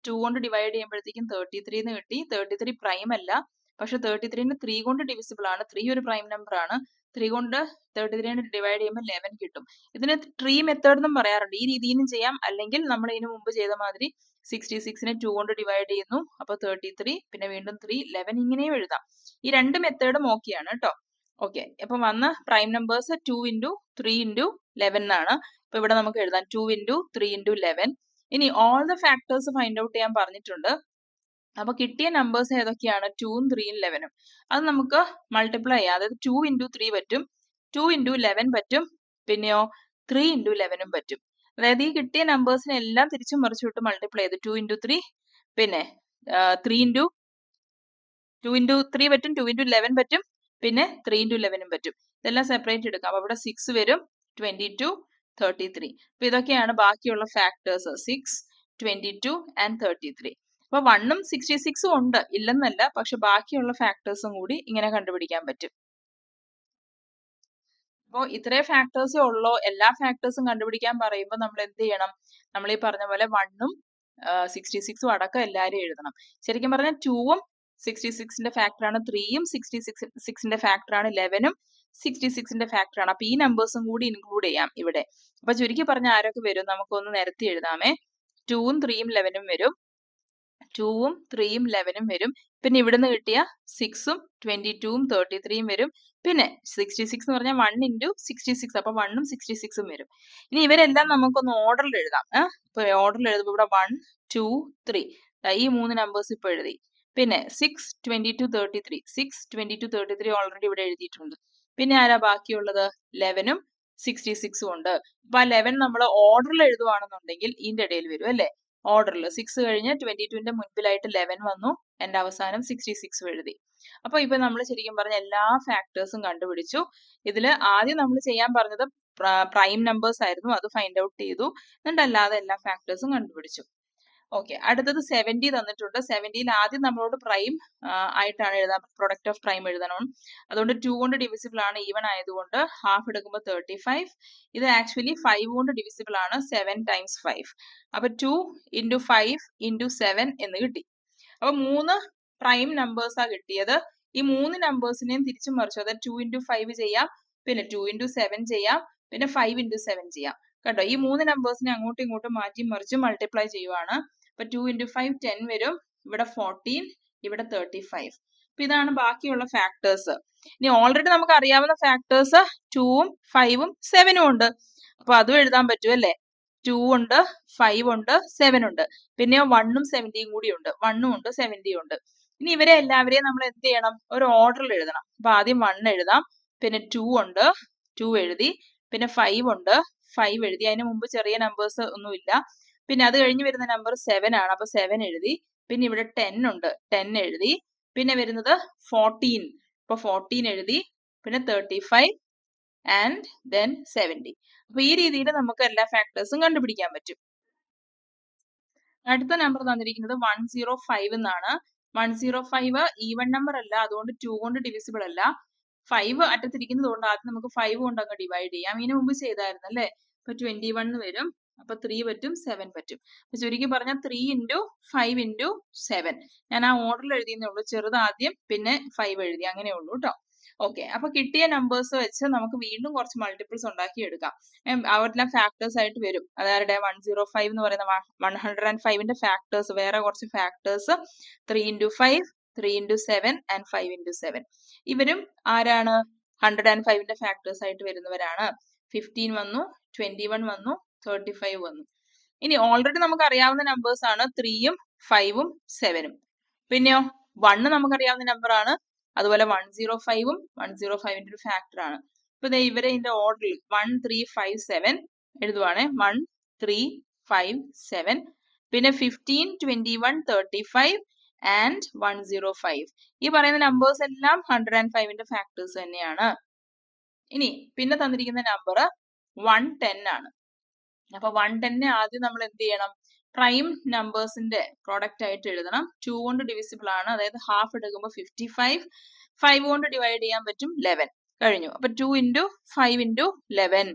2 കൊണ്ട് ഡിവൈഡ് ചെയ്യുമ്പോഴത്തേക്കും 33 എന്ന് കിട്ടി. 33 പ്രൈം അല്ല, പക്ഷെ 33ന് 3 കൊണ്ട് ഡിവിസിബിൾ ആണ്. 3 ഒരു പ്രൈം നമ്പർ ആണ്. 3 കൊണ്ട് 33നെ ഡിവൈഡ് ചെയ്യുമ്പോൾ 11 കിട്ടും. ഇതിന് ട്രീ മെത്തേഡ് എന്നും പറയാറുണ്ട്. ഈ രീതിയിലും ചെയ്യാം, അല്ലെങ്കിൽ നമ്മൾ ഇതിനു മുമ്പ് ചെയ്ത മാതിരി 66നെ 2 കൊണ്ട് ഡിവൈഡ് ചെയ്യുന്നു, അപ്പൊ 33, പിന്നെ വീണ്ടും 3, 11 ഇങ്ങനെയും എഴുതാം. ഈ രണ്ട് മെത്തേഡും ഓക്കെയാണ് കേട്ടോ. ഓക്കെ, അപ്പൊ വന്ന പ്രൈം നമ്പേഴ്സ് 2 ഇൻറ്റു 3 ഇൻറ്റു 11 എന്നാണ്. അപ്പൊ ഇവിടെ നമുക്ക് എഴുതാം 2 ഇൻറ്റു 3 ഇൻറ്റു 11. ഇനി all the factors find out ചെയ്യാൻ പറഞ്ഞിട്ടുണ്ട്. അപ്പൊ കിട്ടിയ നമ്പേഴ്സ് ഏതൊക്കെയാണ്? 2ഉം 3ഉം 11ഉം. അത് നമുക്ക് മൾട്ടിപ്ലൈ ചെയ്യാം. അതായത് 2 ഇൻറ്റു 3 പറ്റും, 2 ഇൻറ്റു 11 പറ്റും, പിന്നെയോ 3 ഇൻറ്റു 11ഉം പറ്റും. അതായത് ഈ കിട്ടിയ നമ്പേഴ്സിനെ എല്ലാം തിരിച്ചും മറിച്ചു വിട്ട് മൾട്ടിപ്ലൈ ചെയ്ത് 2 ഇൻറ്റു 3, പിന്നെ 3 ഇൻറ്റു 2 ഇൻറ്റു 3 പറ്റും, 2 ഇൻറ്റു 11 പറ്റും, പിന്നെ 3 ഇൻറ്റു 11ഉം പറ്റും. ഇതെല്ലാം സെപ്പറേറ്റ് എടുക്കാം. അപ്പൊ ഇവിടെ 6 വരും, 22, 33. അപ്പൊ ഇതൊക്കെയാണ് ബാക്കിയുള്ള ഫാക്ടേഴ്സ്, 6, 22 and 33. അപ്പൊ 1ഉം 66ഉം ഉണ്ട്, ഇല്ലെന്നല്ല, പക്ഷെ ബാക്കിയുള്ള ഫാക്ടേഴ്സും കൂടി ഇങ്ങനെ കണ്ടുപിടിക്കാൻ പറ്റും. അപ്പോൾ ഇത്രേ ഫാക്ടേഴ്സേ ഉള്ളൂ. എല്ലാ ഫാക്ടേഴ്സും കണ്ടുപിടിക്കാൻ പറയുമ്പോൾ നമ്മൾ എന്ത് ചെയ്യണം? നമ്മൾ ഈ പറഞ്ഞ പോലെ 1ഉം 66ഉം അടക്കം എല്ലാവരും എഴുതണം. ശരിക്കും പറഞ്ഞാൽ 2ഉം 66ന്റെ ഫാക്ടറാണ്, 3ഉം 66ന്റെ ഫാക്ടറാണ്, 11ഉം 66ന്റെ ഫാക്ടറാണ്. അപ്പൊ ഈ നമ്പേഴ്സും കൂടി ഇൻക്ലൂഡ് ചെയ്യാം ഇവിടെ. അപ്പൊ ചുരുക്കി പറഞ്ഞ ആരൊക്കെ വരും? നമുക്കൊന്ന് നിരത്തി എഴുതാമേ. 2ഉം 3ഉം 11ഉം വരും, 2ഉം 3ഉം 11ഉം വരും. പിന്നെ ഇവിടുന്ന് കിട്ടിയ 6ഉം 22ഉം 33ഉം വരും. പിന്നെ 66 എന്ന് പറഞ്ഞാൽ 1 ഇൻറ്റു 66, അപ്പൊ 1ഉം 66ഉം വരും. ഇനി ഇവരെല്ലാം നമുക്കൊന്ന് ഓർഡറിൽ എഴുതാം. ഇപ്പൊ ഓർഡറിൽ എഴുതുമ്പോൾ ഇവിടെ 1, 2, 3 ഈ 3 നമ്പേഴ്സ് ഇപ്പൊ എഴുതി. പിന്നെ 6, 22, 33, 6, 22, 33 ഓൾറെഡി ഇവിടെ എഴുതിയിട്ടുണ്ട്. പിന്നെ ആരാ ബാക്കിയുള്ളത്? 11ഉം 66ഉം ഉണ്ട്. അപ്പൊ ആ 11 നമ്മൾ ഓർഡറിൽ എഴുതുവാണെന്നുണ്ടെങ്കിൽ ഇതിന്റെ ഇടയിൽ വരും അല്ലെ. ഓർഡറിൽ 6 കഴിഞ്ഞ് 22ന്റെ മുൻപിലായിട്ട് 11 വന്നു, എന്റെ അവസാനം 66 എഴുതി. അപ്പൊ ഇപ്പൊ നമ്മൾ ശരിക്കും പറഞ്ഞ എല്ലാ ഫാക്ടേഴ്സും കണ്ടുപിടിച്ചു. ഇതില് ആദ്യം നമ്മൾ ചെയ്യാൻ പറഞ്ഞത് പ്രൈം നമ്പേഴ്സ് ആയിരുന്നു, അത് ഫൈൻഡ് ഔട്ട് ചെയ്തു. എന്നിട്ട് അല്ലാതെ എല്ലാ ഫാക്ടേഴ്സും കണ്ടുപിടിച്ചു. ഓക്കെ, അടുത്തത് 70 തന്നിട്ടുണ്ട്. 70ൽ ആദ്യം നമ്മളോട് പ്രൈം ആയിട്ടാണ് എഴുതാൻ, പ്രൊഡക്റ്റ് ഓഫ് പ്രൈം എഴുതണം. അതുകൊണ്ട് 2 കൊണ്ട് ഡിവിസിബിൾ ആണ്, ഈവൻ ആയതുകൊണ്ട് ഹാഫ് എടുക്കുമ്പോൾ 35. ഇത് ആക്ച്വലി 5 കൊണ്ട് ഡിവിസിബിൾ ആണ്, 7 times 5. അപ്പൊ 2 ഇൻറ്റു 5 ഇൻറ്റു 7 എന്ന് കിട്ടി. അപ്പൊ 3 പ്രൈം നമ്പേഴ്സാ കിട്ടിയത്. ഈ 3 നമ്പേഴ്സിനെയും തിരിച്ചും മറിച്ചു, അതായത് 2 ഇൻറ്റു 5 ചെയ്യാം, പിന്നെ 2 ഇൻറ്റു 7 ചെയ്യാം, പിന്നെ 5 ഇൻറ്റു 7 ചെയ്യാം. കേട്ടോ, ഈ 3 നമ്പേഴ്സിനെ അങ്ങോട്ടും ഇങ്ങോട്ടും മാറ്റി മറിച്ച് മൾട്ടിപ്ലൈ ചെയ്യുവാണ്. അപ്പൊ 2 ഇൻറ്റു 5 10 വരും, ഇവിടെ 14, ഇവിടെ 35. അപ്പൊ ഇതാണ് ബാക്കിയുള്ള ഫാക്ടേഴ്സ്. ഇനി ഓൾറെഡി നമുക്ക് അറിയാവുന്ന ഫാക്ടേഴ്സ് 2ഉം 5ഉം 7ഉം ഉണ്ട്. അപ്പൊ അതും എഴുതാൻ പറ്റും അല്ലെ. 2 ഉണ്ട്, 5 ഉണ്ട്, 7 ഉണ്ട്, പിന്നെ 1ഉം 70ഉം കൂടി ഉണ്ട്. 1ഉം ഉണ്ട്, 70ഉം ഉണ്ട്. ഇനി ഇവരെ എല്ലാവരെയും നമ്മൾ എന്ത് ചെയ്യണം? ഒരു ഓർഡറിൽ എഴുതണം. അപ്പൊ ആദ്യം 1 എഴുതാം, പിന്നെ 2 ഉണ്ട്, 2 എഴുതി, പിന്നെ 5 ഉണ്ട്, 5 എഴുതി. അതിന് മുമ്പ് ചെറിയ നമ്പേഴ്സ് ഒന്നും ഇല്ല. പിന്നെ അത് കഴിഞ്ഞ് വരുന്ന നമ്പർ 7 ആണ്. അപ്പൊ 7 എഴുതി. പിന്നെ ഇവിടെ 10 ഉണ്ട്, 10 എഴുതി. പിന്നെ വരുന്നത് 14, അപ്പൊ 14 എഴുതി. പിന്നെ 35 ആൻഡ് ദെൻ 70. അപ്പൊ ഈ രീതിയിൽ നമുക്ക് എല്ലാ ഫാക്ടേഴ്സും കണ്ടുപിടിക്കാൻ പറ്റും. അടുത്ത നമ്പർ തന്നിരിക്കുന്നത് 105 എന്നാണ്. 105 ഈവൺ നമ്പർ അല്ല, അതുകൊണ്ട് 2 കൊണ്ട് ഡിവിസിബിൾ അല്ല. 5 അറ്റത്തിരിക്കുന്നത് കൊണ്ട് ആദ്യം നമുക്ക് 5 കൊണ്ട് അങ്ങ് ഡിവൈഡ് ചെയ്യാം. ഇതിനു മുമ്പ് ചെയ്തായിരുന്നു അല്ലേ? അപ്പൊ 21 വരും. അപ്പൊ 3 പറ്റും, 7 പറ്റും. അപ്പൊ ചുരുക്കി പറഞ്ഞാൽ 3 ഇൻറ്റു 5 ഇൻറ്റു 7. ഞാൻ ആ ഓർഡറിൽ എഴുതിയെന്നേ ഉള്ളൂ. ചെറുത് ആദ്യം, പിന്നെ 5 എഴുതി, അങ്ങനെ ഉള്ളൂ കേട്ടോ. ഓക്കെ, അപ്പൊ കിട്ടിയ നമ്പേഴ്സ് വെച്ച് നമുക്ക് വീണ്ടും കുറച്ച് മൾട്ടിപ്പിൾസ് ഉണ്ടാക്കി എടുക്കാം. അവരെല്ലാം ഫാക്ടേഴ്സ് ആയിട്ട് വരും. അതായത് 105 എന്ന് പറയുന്ന 105ന്റെ ഫാക്ടേഴ്സ്, വേറെ കുറച്ച് factors 3 into 5, 3 into 7 and 5 into 7. ഇവരും ആരാണ്? 105ന്റെ ഫാക്ടേഴ്സ് ആയിട്ട് വരുന്നവരാണ്. 15 വന്നു, 21 വന്നു, 35 വന്നു. ഇനി ഓൾറെഡി നമുക്ക് അറിയാവുന്ന നമ്പേഴ്സ് ആണ് 3ഉം 5ഉം 7ഉം. പിന്നെയോ 1 നമുക്കറിയാവുന്ന നമ്പർ ആണ്. അതുപോലെ 105ഉം 105ന്റെ ഒരു ഫാക്ടർ ആണ്. ഇപ്പൊ ഇവരെ ഇതിന്റെ ഓർഡറിൽ 1 3 5 7 എഴുതുവാണ്. 1 3 5 7. പിന്നെ 15 21 35 ആൻഡ് 105. ഈ പറയുന്ന നമ്പേഴ്സ് എല്ലാം 105ന്റെ ഫാക്ടേഴ്സ് തന്നെയാണ്. ഇനി പിന്നെ തന്നിരിക്കുന്ന നമ്പർ 110 ആണ്. അപ്പൊ 110നെ ആദ്യം നമ്മൾ എന്ത് ചെയ്യണം? പ്രൈം നമ്പേഴ്സിന്റെ പ്രോഡക്റ്റ് ആയിട്ട് എഴുതണം. 2 കൊണ്ട് ഡിവിസിബിൾ ആണ്, അതായത് ഹാഫ് എടുക്കുമ്പോൾ 55. 5 കൊണ്ട് ഡിവൈഡ് ചെയ്യാൻ പറ്റും 11. കഴിഞ്ഞു. അപ്പൊ 2 ഇൻറ്റു 5 ഇൻറ്റു 11.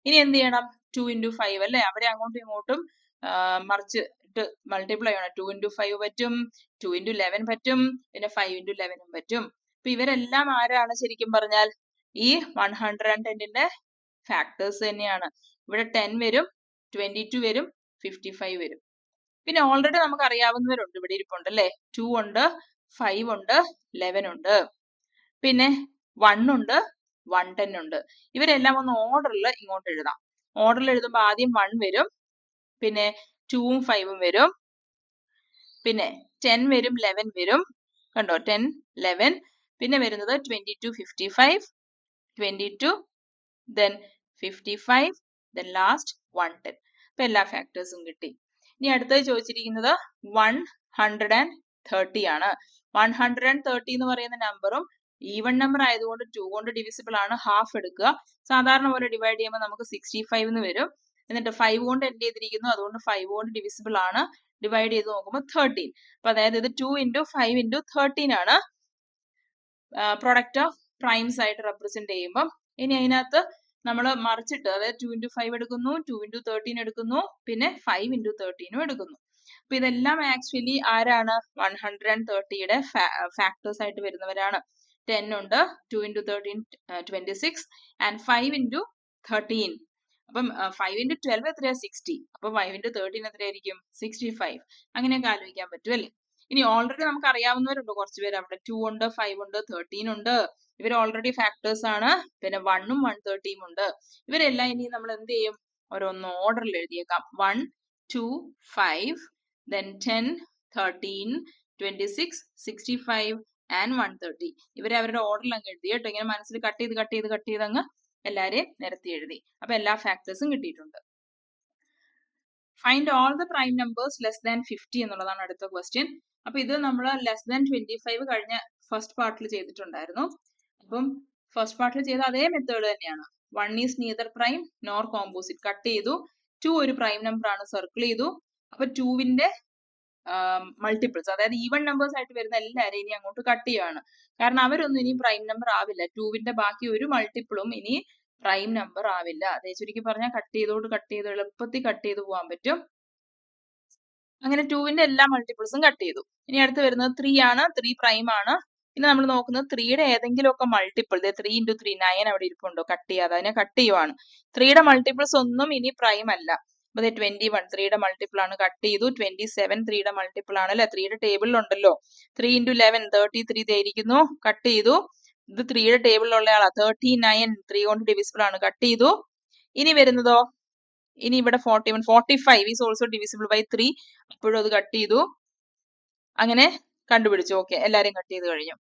ഇനി എന്ത് ചെയ്യണം? 2 ഇൻറ്റു 5 അല്ലേ? അവരെ അങ്ങോട്ടും ഇങ്ങോട്ടും മറിച്ച് ഇട്ട് മൾട്ടിപ്ലൈ ചെയ്യണം. 2 ഇൻറ്റു 5 പറ്റും, 2 ഇൻറ്റു 11 പറ്റും, പിന്നെ 5 ഇൻറ്റു 11 പറ്റും. അപ്പൊ ഇവരെല്ലാം ആരാണ്? ശരിക്കും പറഞ്ഞാൽ ഈ 110ന്റെ ഫാക്ടേഴ്സ് തന്നെയാണ്. ഇവിടെ 10 വരും, 22 വരും, 55 വരും. പിന്നെ ഓൾറെഡി നമുക്ക് അറിയാവുന്നവരുണ്ട്, ഇവിടെ ഇരിപ്പുണ്ട് അല്ലേ? 2 ഉണ്ട്, 5 ഉണ്ട്, 11 ഉണ്ട്, പിന്നെ 1 ഉണ്ട്, 110 ഉണ്ട്. ഇവരെല്ലാം ഒന്ന് ഓർഡറിൽ ഇങ്ങോട്ട് എഴുതാം. ഓർഡറിൽ എഴുതുമ്പോൾ ആദ്യം 1 വരും, പിന്നെ 2ഉം 5ഉം വരും, പിന്നെ 10 വരും, 11 വരും. കണ്ടോ? 10 11. പിന്നെ വരുന്നത് 22 55, 22 then 55, then last 110. അപ്പൊ എല്ലാ ഫാക്ടേഴ്സും കിട്ടി. ഇനി അടുത്തത് ചോദിച്ചിരിക്കുന്നത് 130 ആണ്. 130 എന്ന് പറയുന്ന നമ്പറും ഈവൺ നമ്പർ ആയതുകൊണ്ട് 2 കൊണ്ട് ഡിവിസിബിൾ ആണ്, ഹാഫ് എടുക്കുക. സാധാരണ പോലെ ഡിവൈഡ് ചെയ്യുമ്പോൾ നമുക്ക് 65 എന്ന് വരും. എന്നിട്ട് 5 കൊണ്ട് എൻഡ് ചെയ്തിരിക്കുന്നു, അതുകൊണ്ട് 5 കൊണ്ട് ഡിവിസിബിൾ ആണ്. ഡിവൈഡ് ചെയ്ത് നോക്കുമ്പോൾ 13. അപ്പൊ അതായത് ഇത് 2 ഇൻറ്റു 5 ഇൻറ്റു 13 ആണ് പ്രൊഡക്റ്റ് ഓഫ് പ്രൈംസ് ആയിട്ട് റെപ്രസെന്റ് ചെയ്യുമ്പോൾ. ഇനി അതിനകത്ത് നമ്മൾ മറിച്ചിട്ട്, അതായത് 2 ഇൻറ്റു 5 എടുക്കുന്നു, 2 ഇൻറ്റു 13 എടുക്കുന്നു, പിന്നെ 5 ഇൻറ്റു 13ഉം എടുക്കുന്നു. അപ്പൊ ഇതെല്ലാം ആക്ച്വലി ആരാണ്? 130യുടെ ഫാക്ടേഴ്സ് ആയിട്ട് വരുന്നവരാണ്. 10 ഉണ്ട്, 2 ഇൻറ്റു 13 26 ആൻഡ് 5 ഇൻറ്റു 13. അപ്പം 5 ഇൻറ്റു 12 എത്രയാ? 60. അപ്പൊ 5 ഇൻറ്റു 13 എത്രയായിരിക്കും? 65. അങ്ങനെയൊക്കെ ആലോചിക്കാൻ പറ്റും അല്ലേ? ഇനി ഓൾറെഡി നമുക്ക് അറിയാവുന്നവരുണ്ട് കുറച്ച് പേര് അവിടെ. 2 ഉണ്ട്, 5 ഉണ്ട്, 13 ഉണ്ട്. ഇവർ ഓൾറെഡി ഫാക്ടേഴ്സ് ആണ്. പിന്നെ 1ഉം 130ഉം ഉണ്ട്. ഇവരെല്ലാം ഇനി നമ്മൾ എന്ത് ചെയ്യും? ഓരോന്ന് ഓർഡറിൽ എഴുതിയേക്കാം. 1 2 5 then 10 13 26 65 and 130. ഇവരെ അവരുടെ ഓർഡറിൽ അങ്ങ് എഴുതി കേട്ടോ. ഇങ്ങനെ മനസ്സിൽ കട്ട് ചെയ്ത് അങ്ങ് എല്ലാരെയും നിരത്തി എഴുതി. അപ്പൊ എല്ലാ ഫാക്ടേഴ്സും കിട്ടിയിട്ടുണ്ട്. Find all the prime numbers less than 50 എന്നുള്ളതാണ് അടുത്ത ക്വസ്റ്റ്യൻ. അപ്പൊ ഇത് നമ്മൾ ലെസ് ദാൻ 25 കഴിഞ്ഞ ഫസ്റ്റ് പാർട്ടിൽ ചെയ്തിട്ടുണ്ടായിരുന്നു. അപ്പം ഫസ്റ്റ് പാർട്ടിൽ ചെയ്ത അതേ മെത്തേഡ് തന്നെയാണ്. 1 is neither prime nor composite, cut ചെയ്തു. 2 ഒരു പ്രൈം നമ്പർ ആണ്, സർക്കിൾ ചെയ്തു. അപ്പൊ 2വിന്റെ മൾട്ടിപ്പിൾസ്, അതായത് ഈവൺ നമ്പേഴ്സ് ആയിട്ട് വരുന്ന എല്ലാവരെയും ഇനി അങ്ങോട്ട് കട്ട് ചെയ്യുകയാണ്. കാരണം അവരൊന്നും ഇനി പ്രൈം നമ്പർ ആവില്ല. 2വിന്റെ ബാക്കി ഒരു മൾട്ടിപ്പിളും ഇനി പ്രൈം നമ്പർ ആവില്ല. അതേ ചുരുക്കി പറഞ്ഞാൽ കട്ട് ചെയ്ത് എളുപ്പത്തിൽ കട്ട് ചെയ്ത് പോകാൻ പറ്റും. അങ്ങനെ 2വിന്റെ എല്ലാ മൾട്ടിപ്പിൾസും കട്ട് ചെയ്തു. ഇനി അടുത്ത് വരുന്നത് 3 ആണ്. 3 പ്രൈം ആണ്. പിന്നെ നമ്മൾ നോക്കുന്നത് 3യുടെ ഏതെങ്കിലുമൊക്കെ മൾട്ടിപ്പിൾ, 3 ഇൻറ്റു 3 9 അവിടെ ഇരിപ്പുണ്ടോ? കട്ട് ചെയ്യാതെ അതിനെ കട്ട് ചെയ്യുവാണ്. 3യുടെ മൾട്ടിപ്പിൾസ് ഒന്നും ഇനി പ്രൈം അല്ല. അപ്പൊ 21 3യുടെ മൾട്ടിപ്പിൾ ആണ്, കട്ട് ചെയ്തു. 27 3യുടെ മൾട്ടിപ്പിൾ ആണ് അല്ലെ? 3യുടെ ടേബിളിൽ ഉണ്ടല്ലോ. 3 ഇൻറ്റു 11 33 ഇതായിരിക്കുന്നു, കട്ട് ചെയ്തു. ഇത് 3യുടെ ടേബിളിലുള്ള ആളാ. 39 3 കൊണ്ട് ഡിവിസിബിൾ ആണ്, കട്ട് ചെയ്തു. ഇനി വരുന്നതോ? ഇനി ഇവിടെ 41 45 ഈസ് ഓൾസോ ഡിവിസിബിൾ ബൈ 3, അപ്പോഴും അത് കട്ട് ചെയ്തു. അങ്ങനെ കണ്ടുപിടിച്ചു. ഓക്കെ, എല്ലാരെയും കട്ട് ചെയ്ത് കഴിഞ്ഞു.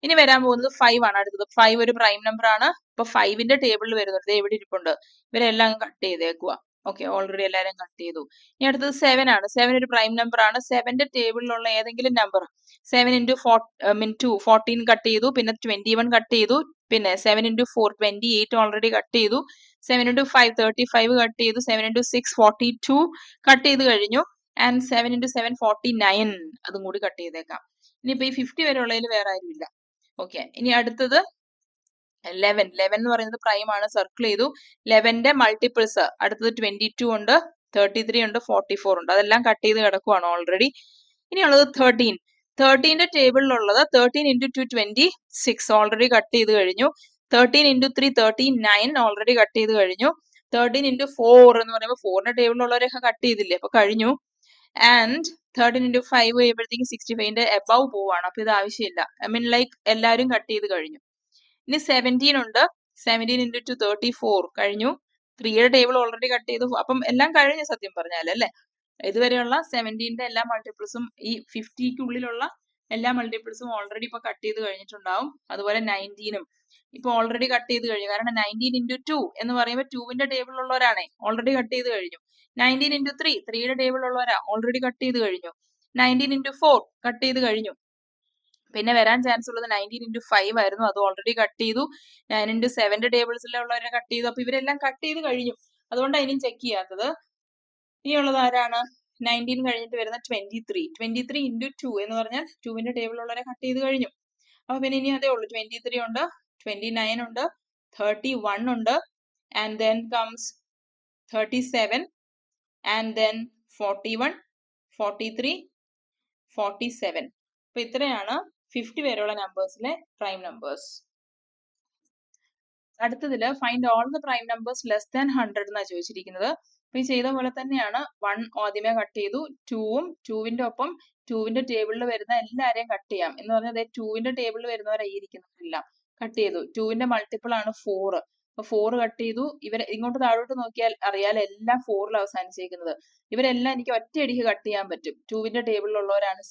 ഇനി വരാൻ പോകുന്നത് 5 ആണ് അടുത്തത്. 5 ഒരു പ്രൈം നമ്പർ ആണ്. അപ്പൊ 5ന്റെ ടേബിളിൽ വരുന്നത് എവിടെ ഇരിപ്പുണ്ട്? ഇവരെല്ലാം കട്ട് ചെയ്തേക്കുക. ഓക്കെ, ഓൾറെഡി എല്ലാവരും കട്ട് ചെയ്തു. ഇനി അടുത്തത് 7 ആണ്. 7 ഒരു പ്രൈം നമ്പർ ആണ്. 7ന്റെ ടേബിളിലുള്ള ഏതെങ്കിലും നമ്പർ 7 ഇൻറ്റു 14 കട്ട് ചെയ്തു, പിന്നെ 21 കട്ട് ചെയ്തു, പിന്നെ 7 ഇൻറ്റു 4 28 ഓൾറെഡി കട്ട് ചെയ്തു, 7 ഇൻറ്റു 5 35 കട്ട് ചെയ്തു, 7 ഇൻറ്റു 6 42 കട്ട് ചെയ്ത് കഴിഞ്ഞു, ആൻഡ് 7 ഇൻറ്റു 7 49 അതും കൂടി കട്ട് ചെയ്തേക്കാം. ഇനിയിപ്പോ ഈ 50 വരെ ഉള്ളതിൽ വേറെ ആരുമില്ല. ഓക്കെ, ഇനി അടുത്തത് 11 എന്ന് പറയുന്നത് പ്രൈം ആണ്, സർക്കിൾ ചെയ്തു. 11ന്റെ മൾട്ടിപ്പിൾസ് അടുത്തത് 22 ഉണ്ട്, 33 ഉണ്ട്, 44 ഉണ്ട്, അതെല്ലാം കട്ട് ചെയ്ത് കിടക്കുവാണ് ഓൾറെഡി. ഇനിയുള്ളത് 13ന്റെ ടേബിളിലുള്ളത് 13 ഇൻറ്റു 2 26 ഓൾറെഡി കട്ട് ചെയ്ത് കഴിഞ്ഞു, 13 ഇൻറ്റു 3 39 ഓൾറെഡി കട്ട് ചെയ്ത് കഴിഞ്ഞു, 13 ഇൻറ്റു 4 എന്ന് പറയുമ്പോൾ 4ന്റെ ടേബിളിലുള്ളവരെയൊക്കെ കട്ട് ചെയ്തില്ലേ, അപ്പൊ കഴിഞ്ഞു. ആൻഡ് 13 ഇൻറ്റു 5 കഴിയുമ്പോഴത്തേക്കും 65ന്റെ എബവ് പോവാണ്, അപ്പൊ ഇത് ആവശ്യമില്ല. ഐ മീൻ ലൈക്ക് എല്ലാവരും കട്ട് ചെയ്ത് കഴിഞ്ഞു. ഇനി 17 ഉണ്ട്, 17 ഇൻറ്റു 2 34 കഴിഞ്ഞു, 3യുടെ ടേബിൾ ഓൾറെഡി കട്ട് ചെയ്തു, അപ്പം എല്ലാം കഴിഞ്ഞു സത്യം പറഞ്ഞാൽ അല്ലേ. ഇതുവരെയുള്ള 17ന്റെ എല്ലാ മൾട്ടിപ്പിൾസും ഈ 50ക്കുള്ളിലുള്ള എല്ലാ മൾട്ടിപ്പിൾസും ഓൾറെഡി ഇപ്പൊ കട്ട് ചെയ്ത് കഴിഞ്ഞിട്ടുണ്ടാവും. അതുപോലെ 19ഉം ഇപ്പൊ ഓൾറെഡി കട്ട് ചെയ്ത് കഴിഞ്ഞു, കാരണം 19 ഇൻറ്റു 2 എന്ന് പറയുമ്പോൾ 2ന്റെ ടേബിളിലുള്ളവരാണേ, ഓൾറെഡി കട്ട് ചെയ്ത് കഴിഞ്ഞു. 19 ഇൻറ്റു 3യുടെ ടേബിളിലുള്ളവരാ, ഓൾറെഡി കട്ട് ചെയ്ത് കഴിഞ്ഞു. 19 ഇൻറ്റു 4 കട്ട് ചെയ്ത് കഴിഞ്ഞു. പിന്നെ വരാൻ ചാൻസ് ഉള്ളത് 19 ഇൻറ്റു 5 ആയിരുന്നു, അത് ഓൾറെഡി കട്ട് ചെയ്തു. 9 ഇൻറ്റു 7ന്റെ ടേബിൾസിലുള്ളവരെ കട്ട് ചെയ്തു, അപ്പൊ ഇവരെല്ലാം കട്ട് ചെയ്ത് കഴിഞ്ഞു. അതുകൊണ്ടാണ് ഇനിയും ചെക്ക് ചെയ്യാത്തത്. ഇനിയുള്ളത് ആരാണ്? 19 കഴിഞ്ഞിട്ട് വരുന്ന 23 ഇൻറ്റു 2 എന്ന് പറഞ്ഞാൽ 2ന്റെ ടേബിളിലുള്ളവരെ കട്ട് ചെയ്ത് കഴിഞ്ഞു. അപ്പൊ പിന്നെ ഇനി അതേ ഉള്ളൂ. 23 ഉണ്ട്, 29 ഉണ്ട്, 31 ഉണ്ട്, and then comes 37, and then 41, 43, 47. അപ്പൊ ഇത്രയാണ് 50 വരെയുള്ള നമ്പേഴ്സിലെ പ്രൈം നമ്പേഴ്സ്. അടുത്തതില് find all the prime numbers less than 100 എന്നാണ് ചോദിച്ചിരിക്കുന്നത്. അപ്പൊ ഈ ചെയ്ത പോലെ തന്നെയാണ്. 1 ആദ്യമേ കട്ട് ചെയ്തു, 2ഉം 2വിന്റെ ഒപ്പം 2വിന്റെ ടേബിളിൽ വരുന്ന എല്ലാരെയും കട്ട് ചെയ്യാം എന്ന് പറഞ്ഞാൽ 2വിന്റെ ടേബിളിൽ വരുന്നവരായി ഇരിക്കുന്നതെല്ലാം കട്ട് ചെയ്തു. 2വിന്റെ മൾട്ടിപ്പിൾ ആണ് 4, അപ്പൊ 4 കട്ട് ചെയ്തു. ഇവരെ ഇങ്ങോട്ട് താഴോട്ട് നോക്കിയാൽ അറിയാൽ എല്ലാം 4ൽ അവസാനിച്ചിരിക്കുന്നത്. ഇവരെല്ലാം എനിക്ക് ഒറ്റയടിക്ക് കട്ട് ചെയ്യാൻ പറ്റും. 2വിന്റെ ടേബിളിലുള്ളവരാണ്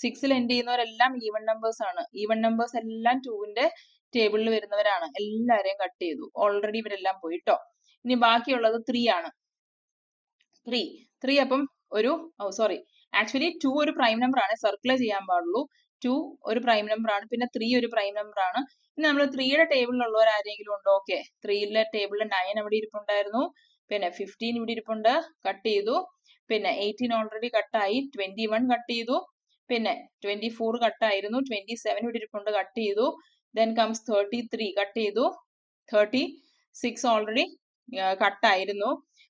6ൽ എൻഡ് ചെയ്യുന്നവരെല്ലാം ഈവൺ നമ്പേഴ്സ് ആണ്. ഈവൺ നമ്പേഴ്സ് എല്ലാം 2വിന്റെ ടേബിളിൽ വരുന്നവരാണ്. എല്ലാരെയും കട്ട് ചെയ്തു. ഓൾറെഡി ഇവരെല്ലാം പോയിട്ടോ. ഇനി ബാക്കിയുള്ളത് 3 ആണ്. 3 അപ്പം ഒരു ആക്ച്വലി 2 ഒരു പ്രൈം നമ്പർ ആണ്, സർക്കിൾ ചെയ്യാൻ പാടുള്ളൂ. 2 ഒരു പ്രൈം നമ്പർ ആണ്, പിന്നെ 3 ഒരു പ്രൈം നമ്പർ ആണ്. ഇനി നമ്മൾ 3യുടെ ടേബിളിലുള്ളവർ ആരെങ്കിലും ഉണ്ടോ? ഓക്കെ, 3യിലെ ടേബിളിൽ 9 അവിടെ ഇരിപ്പുണ്ടായിരുന്നു, പിന്നെ 15 ഇവിടെ ഇരിപ്പുണ്ട്, കട്ട് ചെയ്തു. പിന്നെ 18 ഓൾറെഡി കട്ടായി, 21 കട്ട് ചെയ്തു, പിന്നെ 24 കട്ടായിരുന്നു, 27 ഇവിടെ ഇരിപ്പുണ്ട്, കട്ട് ചെയ്തു. Then comes 33 കട്ട് ചെയ്തു, 36 ഓൾറെഡി കട്ടായിരുന്നു,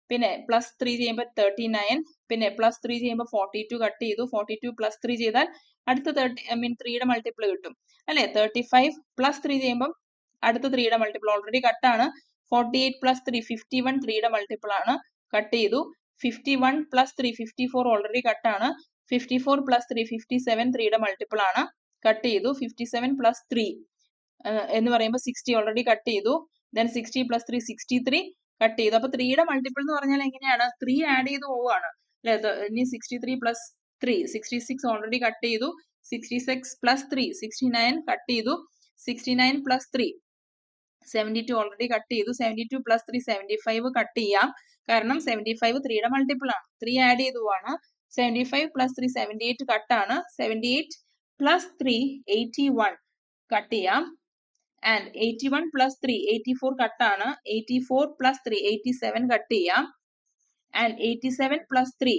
പിന്നെ പ്ലസ് 3 ചെയ്യുമ്പോൾ 39, പിന്നെ പ്ലസ് 3 ചെയ്യുമ്പോൾ 42 കട്ട് ചെയ്തു. 42 പ്ലസ് 3 ചെയ്താൽ അടുത്ത 3യുടെ മൾട്ടിപ്പിൾ കിട്ടും അല്ലെ. 35 പ്ലസ് 3 ചെയ്യുമ്പോൾ അടുത്ത 3യുടെ മൾട്ടിപ്പിൾ ഓൾറെഡി കട്ടാണ്. 48 പ്ലസ് 3 51 3യുടെ മൾട്ടിപ്പിൾ ആണ്, കട്ട് ചെയ്തു. 51 പ്ലസ് 3 54 ഓൾറെഡി കട്ടാണ്. 54 പ്ലസ് 3 57 3യുടെ മൾട്ടിപ്പിൾ ആണ്, കട്ട് ചെയ്തു. 57 പ്ലസ് 3 എന്ന് പറയുമ്പോൾ 60 ഓൾറെഡി കട്ട് ചെയ്തു. ദെൻ 60 പ്ലസ് 3 63 കട്ട് ചെയ്തു. അപ്പൊ 3യുടെ മൾട്ടിപ്പിൾ എന്ന് പറഞ്ഞാൽ എങ്ങനെയാണ്? 3 ആഡ് ചെയ്ത് പോവാണ് അല്ലെ. ഇനി 63 പ്ലസ് 3 66 ഓൾറെഡി കട്ട് ചെയ്തു. 66 പ്ലസ് 3 69 കട്ട് ചെയ്തു. 69 പ്ലസ് 3 72 ഓൾറെഡി കട്ട് ചെയ്തു. 72 പ്ലസ് 3 75 കട്ട് ചെയ്യാം, കാരണം 75 3യുടെ മൾട്ടിപ്പിൾ ആണ്. 3 ആഡ് ചെയ്തു പോവാണ്. 75 പ്ലസ് 3 78 കട്ടാണ്. 78 പ്ലസ് 3 81 കട്ട് ചെയ്യാം. ആൻഡ് 81 പ്ലസ് 3 84 കട്ടാണ്. 84 പ്ലസ് 3 87 കട്ട് ചെയ്യാം. ആൻഡ് 87 പ്ലസ് 3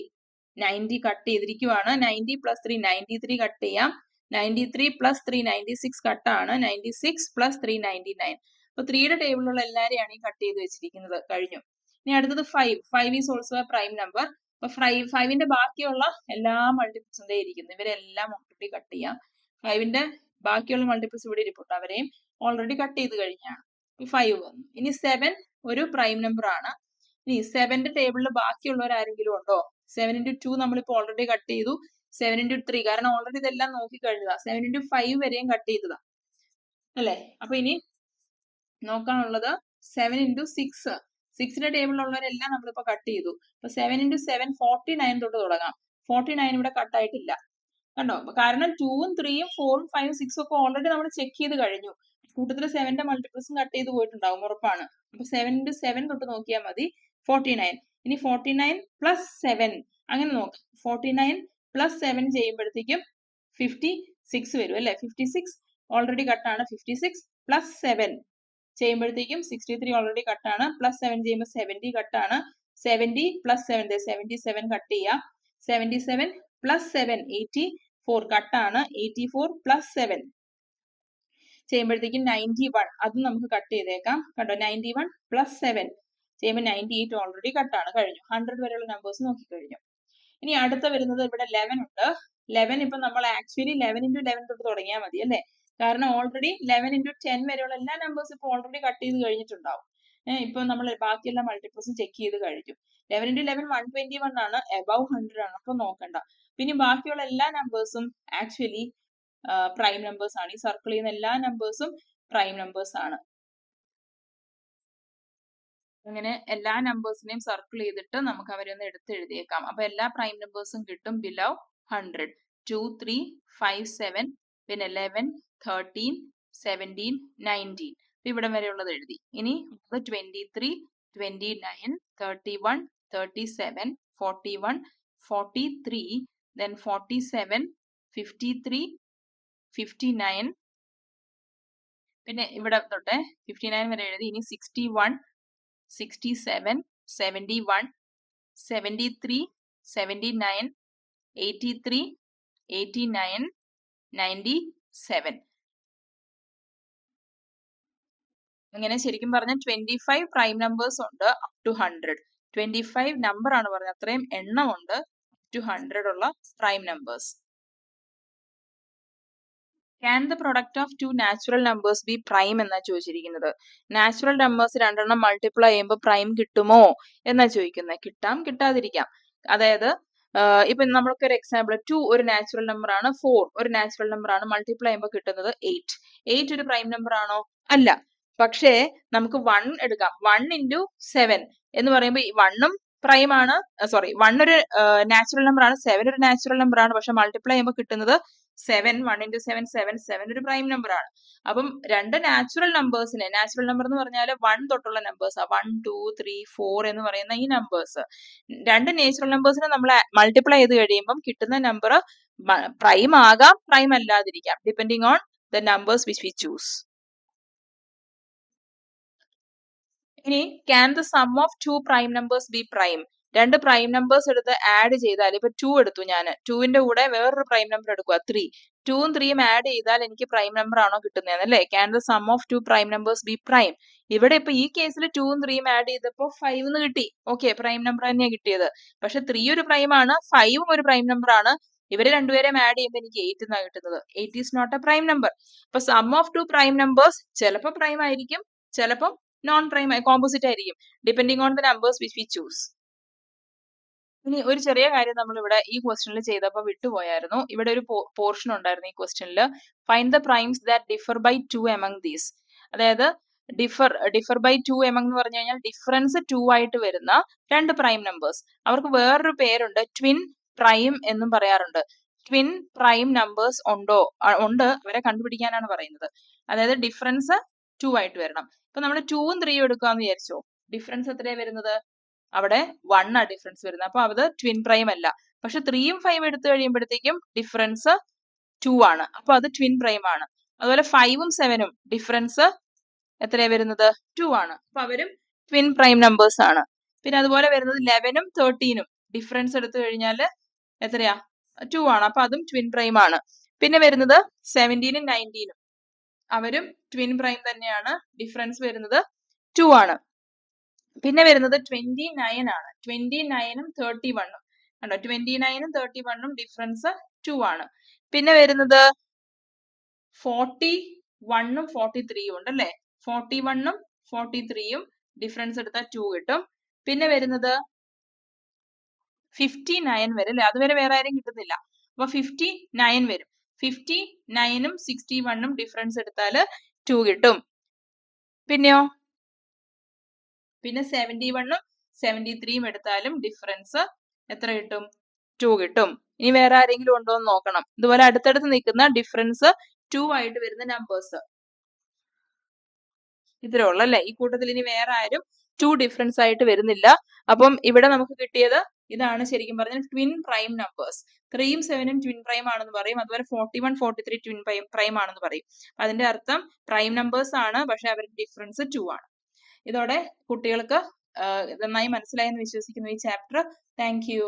90 കട്ട് ചെയ്തിരിക്കുവാണ്. 90 പ്ലസ് 3 93 കട്ട് ചെയ്യാം. 93 പ്ലസ് 3 96 കട്ടാണ്. 96 പ്ലസ് 3 99. അപ്പൊ 3യുടെ ടേബിളിലുള്ള എല്ലാരെയാണ് ഈ കട്ട് ചെയ്ത് വെച്ചിരിക്കുന്നത്. കഴിഞ്ഞു. ഇനി അടുത്തത് 5 is also A prime number. അപ്പൊ 5ന്റെ ബാക്കിയുള്ള എല്ലാ മൾട്ടിപ്പിൾസും ഇരിക്കുന്നു. ഇവരെല്ലാം ഓൾറെഡി കട്ട് ചെയ്യാം. 5ന്റെ ബാക്കിയുള്ള മൾട്ടിപ്പിൾസ് ഇവിടെ ഇരിപ്പുണ്ട്, അവരെയും ഓൾറെഡി കട്ട് ചെയ്ത് കഴിഞ്ഞാണ്. 5 വന്നു. ഇനി 7 ഒരു പ്രൈം നമ്പർ ആണ്. ഇനി 7ന്റെ ടേബിളിൽ ബാക്കിയുള്ളവർ ആരെങ്കിലും ഉണ്ടോ? 7 ഇൻറ്റു 2 നമ്മളിപ്പോൾ ഓൾറെഡി കട്ട് ചെയ്തു. 7 ഇൻറ്റു 3 കാരണം ഓൾറെഡി ഇതെല്ലാം നോക്കി കഴിഞ്ഞതാ. 7 ഇൻറ്റു 5 വരെയും കട്ട് ചെയ്തതാ അല്ലേ. അപ്പൊ ഇനി നോക്കാനുള്ളത് 7 ഇൻറ്റു 6ന്റെ ടേബിളിലുള്ളവരെല്ലാം നമ്മളിപ്പോ കട്ട് ചെയ്തു. അപ്പൊ 7 ഇൻറ്റു 7 49 തൊട്ട് തുടങ്ങാം. 49 ഇവിടെ കട്ടായിട്ടില്ല കണ്ടോ. കാരണം 2ഉം 3ഉം 4ഉം 5ഉം 6ഉം ഒക്കെ ഓൾറെഡി നമ്മൾ ചെക്ക് ചെയ്ത് കഴിഞ്ഞു. കൂട്ടത്തിൽ 7ന്റെ മൾട്ടിപ്പിൾസും കട്ട് ചെയ്ത് പോയിട്ടുണ്ടാവും, ഉറപ്പാണ്. അപ്പൊ 7 ഇൻറ്റു 7 തൊട്ട് നോക്കിയാൽ മതി. 49. ഇനി 49 പ്ലസ് 7 അങ്ങനെ നോക്കാം. 49 പ്ലസ് 7 ചെയ്യുമ്പോഴത്തേക്കും 56 വരും അല്ലെ. 56 ഓൾറെഡി കട്ടാണ്. 56 പ്ലസ് 7 ചെയ്യുമ്പോഴത്തേക്കും 63 ഓൾറെഡി കട്ടാണ്. പ്ലസ് 7 ചെയ്യുമ്പോൾ 70 കട്ടാണ്. 70 പ്ലസ് 7 77 കട്ട് ചെയ്യാം. 77 പ്ലസ് 7 84 കട്ടാണ്. 84 പ്ലസ് 7 ചെയ്യുമ്പോഴത്തേക്കും 91 അതും നമുക്ക് കട്ട് ചെയ്തേക്കാം. കണ്ടോ 91 പ്ലസ് 7 ചെയ്യുമ്പോൾ 98 ഓൾറെഡി കട്ടാണ്. കഴിഞ്ഞു. 100 വരെയുള്ള നമ്പേഴ്സ് നോക്കിക്കഴിഞ്ഞു. ഇനി അടുത്ത വരുന്നത് ഇവിടെ 11 ഉണ്ട്. 11 ഇപ്പൊ നമ്മൾ ആക്ച്വലി 11 into 11 തൊട്ട് തുടങ്ങിയാൽ മതി അല്ലേ. കാരണം ഓൾറെഡി 11 into 10 വരെയുള്ള എല്ലാ നമ്പേഴ്സും ഇപ്പൊ ഓൾറെഡി കട്ട് ചെയ്ത് കഴിഞ്ഞിട്ടുണ്ടാവും. ഇപ്പൊ നമ്മൾ ബാക്കിയെല്ലാം മൾട്ടിപ്ലസും ചെക്ക് ചെയ്ത് കഴിഞ്ഞു. 11 into 11 121 ആണ്. എബവ് 100 ആണ്. അപ്പൊ നോക്കണ്ട. പിന്നെ ബാക്കിയുള്ള എല്ലാ നമ്പേഴ്സും ആക്ച്വലി പ്രൈം നമ്പേഴ്സ് ആണ്. ഈ സർക്കിൾ ചെയ്യുന്ന എല്ലാ നമ്പേഴ്സും പ്രൈം നമ്പേഴ്സ് ആണ്. അങ്ങനെ എല്ലാ നമ്പേഴ്സിനെയും സർക്കിൾ ചെയ്തിട്ട് നമുക്ക് അവരെ ഒന്ന് എടുത്ത് എഴുതിയേക്കാം. അപ്പൊ എല്ലാ പ്രൈം നമ്പേഴ്സും കിട്ടും ബിലോ 100. 2, 3, 5, 7 പിന്നെ 11, 13, 17, 19 ഇവിടെ വരെയുള്ളത് എഴുതി. ഇനി 23, 29, 31, 37, 41, 43, then 47, 53, 59 പിന്നെ ഇവിടെ തൊട്ട് 59 വരെ എഴുതി. ഇനി 61, 67, 71, 73, 79, 83, 89, 97 അങ്ങനെ ശരിക്കും പറഞ്ഞാൽ 25 പ്രൈം നമ്പേഴ്സ് ഉണ്ട് അപ് ടു 100. 25 നമ്പർ ആണ് പറഞ്ഞത്. അത്രയും എണ്ണം ഉണ്ട് അപ് ടു 100 ഉള്ള prime numbers. Can the product of two natural numbers be prime എന്നാ ചോദിച്ചിരിക്കുന്നത്. നാച്ചുറൽ നമ്പേഴ്സ് രണ്ടെണ്ണം മൾട്ടിപ്ലൈ ചെയ്യുമ്പോൾ പ്രൈം കിട്ടുമോ എന്നാ ചോദിക്കുന്നത്. കിട്ടാം, കിട്ടാതിരിക്കാം. അതായത് ഇപ്പൊ നമ്മൾക്ക് ഒരു എക്സാമ്പിൾ 2 ഒരു നാച്ചുറൽ നമ്പർ ആണ്, 4 ഒരു നാച്ചുറൽ നമ്പർ ആണ്. മൾട്ടിപ്ലൈ ചെയ്യുമ്പോൾ കിട്ടുന്നത് 8. 8 ഒരു പ്രൈം നമ്പർ ആണോ? അല്ല. പക്ഷേ നമുക്ക് 1 എടുക്കാം. 1 into 7 എന്ന് പറയുമ്പോൾ 1ഉം പ്രൈം ആണ്. സോറി 1 ഒരു നാച്ചുറൽ നമ്പർ ആണ്, 7 ഒരു നാച്ചുറൽ നമ്പർ ആണ്. പക്ഷെ മൾട്ടിപ്ലൈ ചെയ്യുമ്പോൾ കിട്ടുന്നത് 7. 1 into 7 7. 7 ഒരു പ്രൈം നമ്പർ ആണ്. അപ്പം രണ്ട് നാച്ചുറൽ നമ്പേഴ്സിനെ, നാച്ചുറൽ നമ്പർ എന്ന് പറഞ്ഞാൽ 1 തൊട്ടുള്ള നമ്പേഴ്സ് 1, 2, 3, 4 എന്ന് പറയുന്ന ഈ നമ്പേഴ്സ്, രണ്ട് നാച്ചുറൽ നമ്പേഴ്സിനെ നമ്മൾ മൾട്ടിപ്ലൈ ചെയ്ത് കഴിയുമ്പോൾ കിട്ടുന്ന നമ്പർ പ്രൈം ആകാം, പ്രൈം അല്ലാതിരിക്കാം, depending on the numbers which we choose. ഇനി can the sum of two prime numbers be prime? രണ്ട് പ്രൈം നമ്പേഴ്സ് എടുത്ത് ആഡ് ചെയ്താൽ, ഇപ്പൊ 2 എടുത്തു ഞാൻ, 2ന്റെ കൂടെ വേറൊരു പ്രൈം നമ്പർ എടുക്കുക 3. 2ഉം 3ഉം ആഡ് ചെയ്താൽ എനിക്ക് പ്രൈം നമ്പർ ആണോ കിട്ടുന്നത് അല്ലേ? Can the sum of two prime numbers be prime? ഇവിടെ ഇപ്പൊ ഈ കേസിൽ 2ഉം 3ഉം ആഡ് ചെയ്തപ്പോ 5 എന്ന് കിട്ടി. ഓക്കെ, പ്രൈം നമ്പർ തന്നെയാണ് കിട്ടിയത്. പക്ഷെ 3 ഒരു പ്രൈം ആണ്, 5ഉം ഒരു പ്രൈം നമ്പർ ആണ്. ഇവരെ രണ്ടുപേരെയും ആഡ് ചെയ്യുമ്പോൾ എനിക്ക് 8 എന്നാണ് കിട്ടുന്നത്. 8 is not a prime number. അപ്പൊ sum of two prime numbers ചിലപ്പോൾ പ്രൈം ആയിരിക്കും, ചിലപ്പോൾ നോൺ പ്രൈം കോമ്പോസിറ്റ് ആയിരിക്കും, depending on the numbers which we choose. ഇനി ഒരു ചെറിയ കാര്യം നമ്മൾ ഇവിടെ ഈ ക്വസ്റ്റ്യനിൽ ചെയ്തപ്പോൾ വിട്ടുപോയായിരുന്നു. ഇവിടെ ഒരു പോർഷൻ ഉണ്ടായിരുന്നു ഈ ക്വസ്റ്റ്യനിൽ. Find the primes that differ by 2 among these. അതായത് ഡിഫർ ബൈ 2 എമംഗ് എന്ന് പറഞ്ഞു കഴിഞ്ഞാൽ ഡിഫറൻസ് 2 ആയിട്ട് വരുന്ന രണ്ട് പ്രൈം നമ്പേഴ്സ്. അവർക്ക് വേറൊരു പേരുണ്ട്, ട്വിൻ പ്രൈം എന്നും പറയാറുണ്ട്. ട്വിൻ പ്രൈം നമ്പേഴ്സ് ഉണ്ട്, അവരെ കണ്ടുപിടിക്കാനാണ് പറയുന്നത്. അതായത് ഡിഫറൻസ് 2 ആയിട്ട് വരണം. ഇപ്പൊ നമ്മൾ 2ഉം 3ഉം എടുക്കാന്ന് വിചാരിച്ചോ, ഡിഫറൻസ് എത്രയാണ് വരുന്നത്? അവിടെ 1 ആ ഡിഫറൻസ് വരുന്നത്. അപ്പൊ അത് ട്വിൻ പ്രൈം അല്ല. പക്ഷെ 3ഉം 5ഉം എടുത്തു കഴിയുമ്പോഴത്തേക്കും ഡിഫറൻസ് 2 ആണ്. അപ്പൊ അത് ട്വിൻ പ്രൈം ആണ്. അതുപോലെ 5ഉം 7ഉം ഡിഫറൻസ് എത്രയാണ് വരുന്നത്? 2 ആണ്. അപ്പൊ അവരും ട്വിൻ പ്രൈം നമ്പേഴ്സ് ആണ്. പിന്നെ അതുപോലെ വരുന്നത് 11ഉം 13ഉം ഡിഫറൻസ് എടുത്തു കഴിഞ്ഞാൽ എത്രയാ? 2 ആണ്. അപ്പൊ അതും ട്വിൻ പ്രൈം ആണ്. പിന്നെ വരുന്നത് 17ഉം 19ഉം അവരും ട്വിൻ പ്രൈം തന്നെയാണ്. ഡിഫറൻസ് വരുന്നത് 2 ആണ്. പിന്നെ വരുന്നത് 29 ആണ്. 29ഉം 31ഉം കണ്ടോ, 29ഉം 31ഉം ഡിഫറൻസ് 2 ആണ്. പിന്നെ വരുന്നത് 41ഉം 43ഉം ഉണ്ട് അല്ലേ? 41ഉം 43ഉം ഡിഫറൻസ് എടുത്താൽ 2 കിട്ടും. പിന്നെ വരുന്നത് 59 വരും അല്ലെ, അതുവരെ വേറെ ആരും കിട്ടുന്നില്ല. അപ്പൊ 59 വരും. 59ഉം 61ഉം ഡിഫറൻസ് എടുത്താൽ 2 കിട്ടും. പിന്നെയോ, പിന്നെ 71ഉം 73ഉം എടുത്താലും ഡിഫറൻസ് എത്ര കിട്ടും? 2 കിട്ടും. ഇനി വേറെ ആരെങ്കിലും ഉണ്ടോ എന്ന് നോക്കണം. ഇതുപോലെ അടുത്തടുത്ത് നിൽക്കുന്ന ഡിഫറൻസ് 2 ആയിട്ട് വരുന്ന നമ്പേഴ്സ് ഇത്രേ ഉള്ളു അല്ലെ. ഈ കൂട്ടത്തിൽ ഇനി വേറെ ആരും ടു ഡിഫറൻസ് ആയിട്ട് വരുന്നില്ല. അപ്പം ഇവിടെ നമുക്ക് കിട്ടിയത് ഇതാണ് ശരിക്കും പറഞ്ഞാൽ ട്വിൻ പ്രൈം നമ്പേഴ്സ്. 3യും 7നും ട്വിൻ പ്രൈം ആണെന്ന് പറയും. അതുപോലെ 41, 43 ട്വിൻ പ്രൈം ആണെന്ന് പറയും. അതിന്റെ അർത്ഥം പ്രൈം നമ്പേഴ്സ് ആണ്, പക്ഷെ അവരുടെ ഡിഫറൻസ് 2 ആണ്. ഇതോടെ കുട്ടികൾക്ക് നന്നായി മനസ്സിലായെന്ന് വിശ്വസിക്കുന്നു ഈ ചാപ്റ്റർ. Thank you.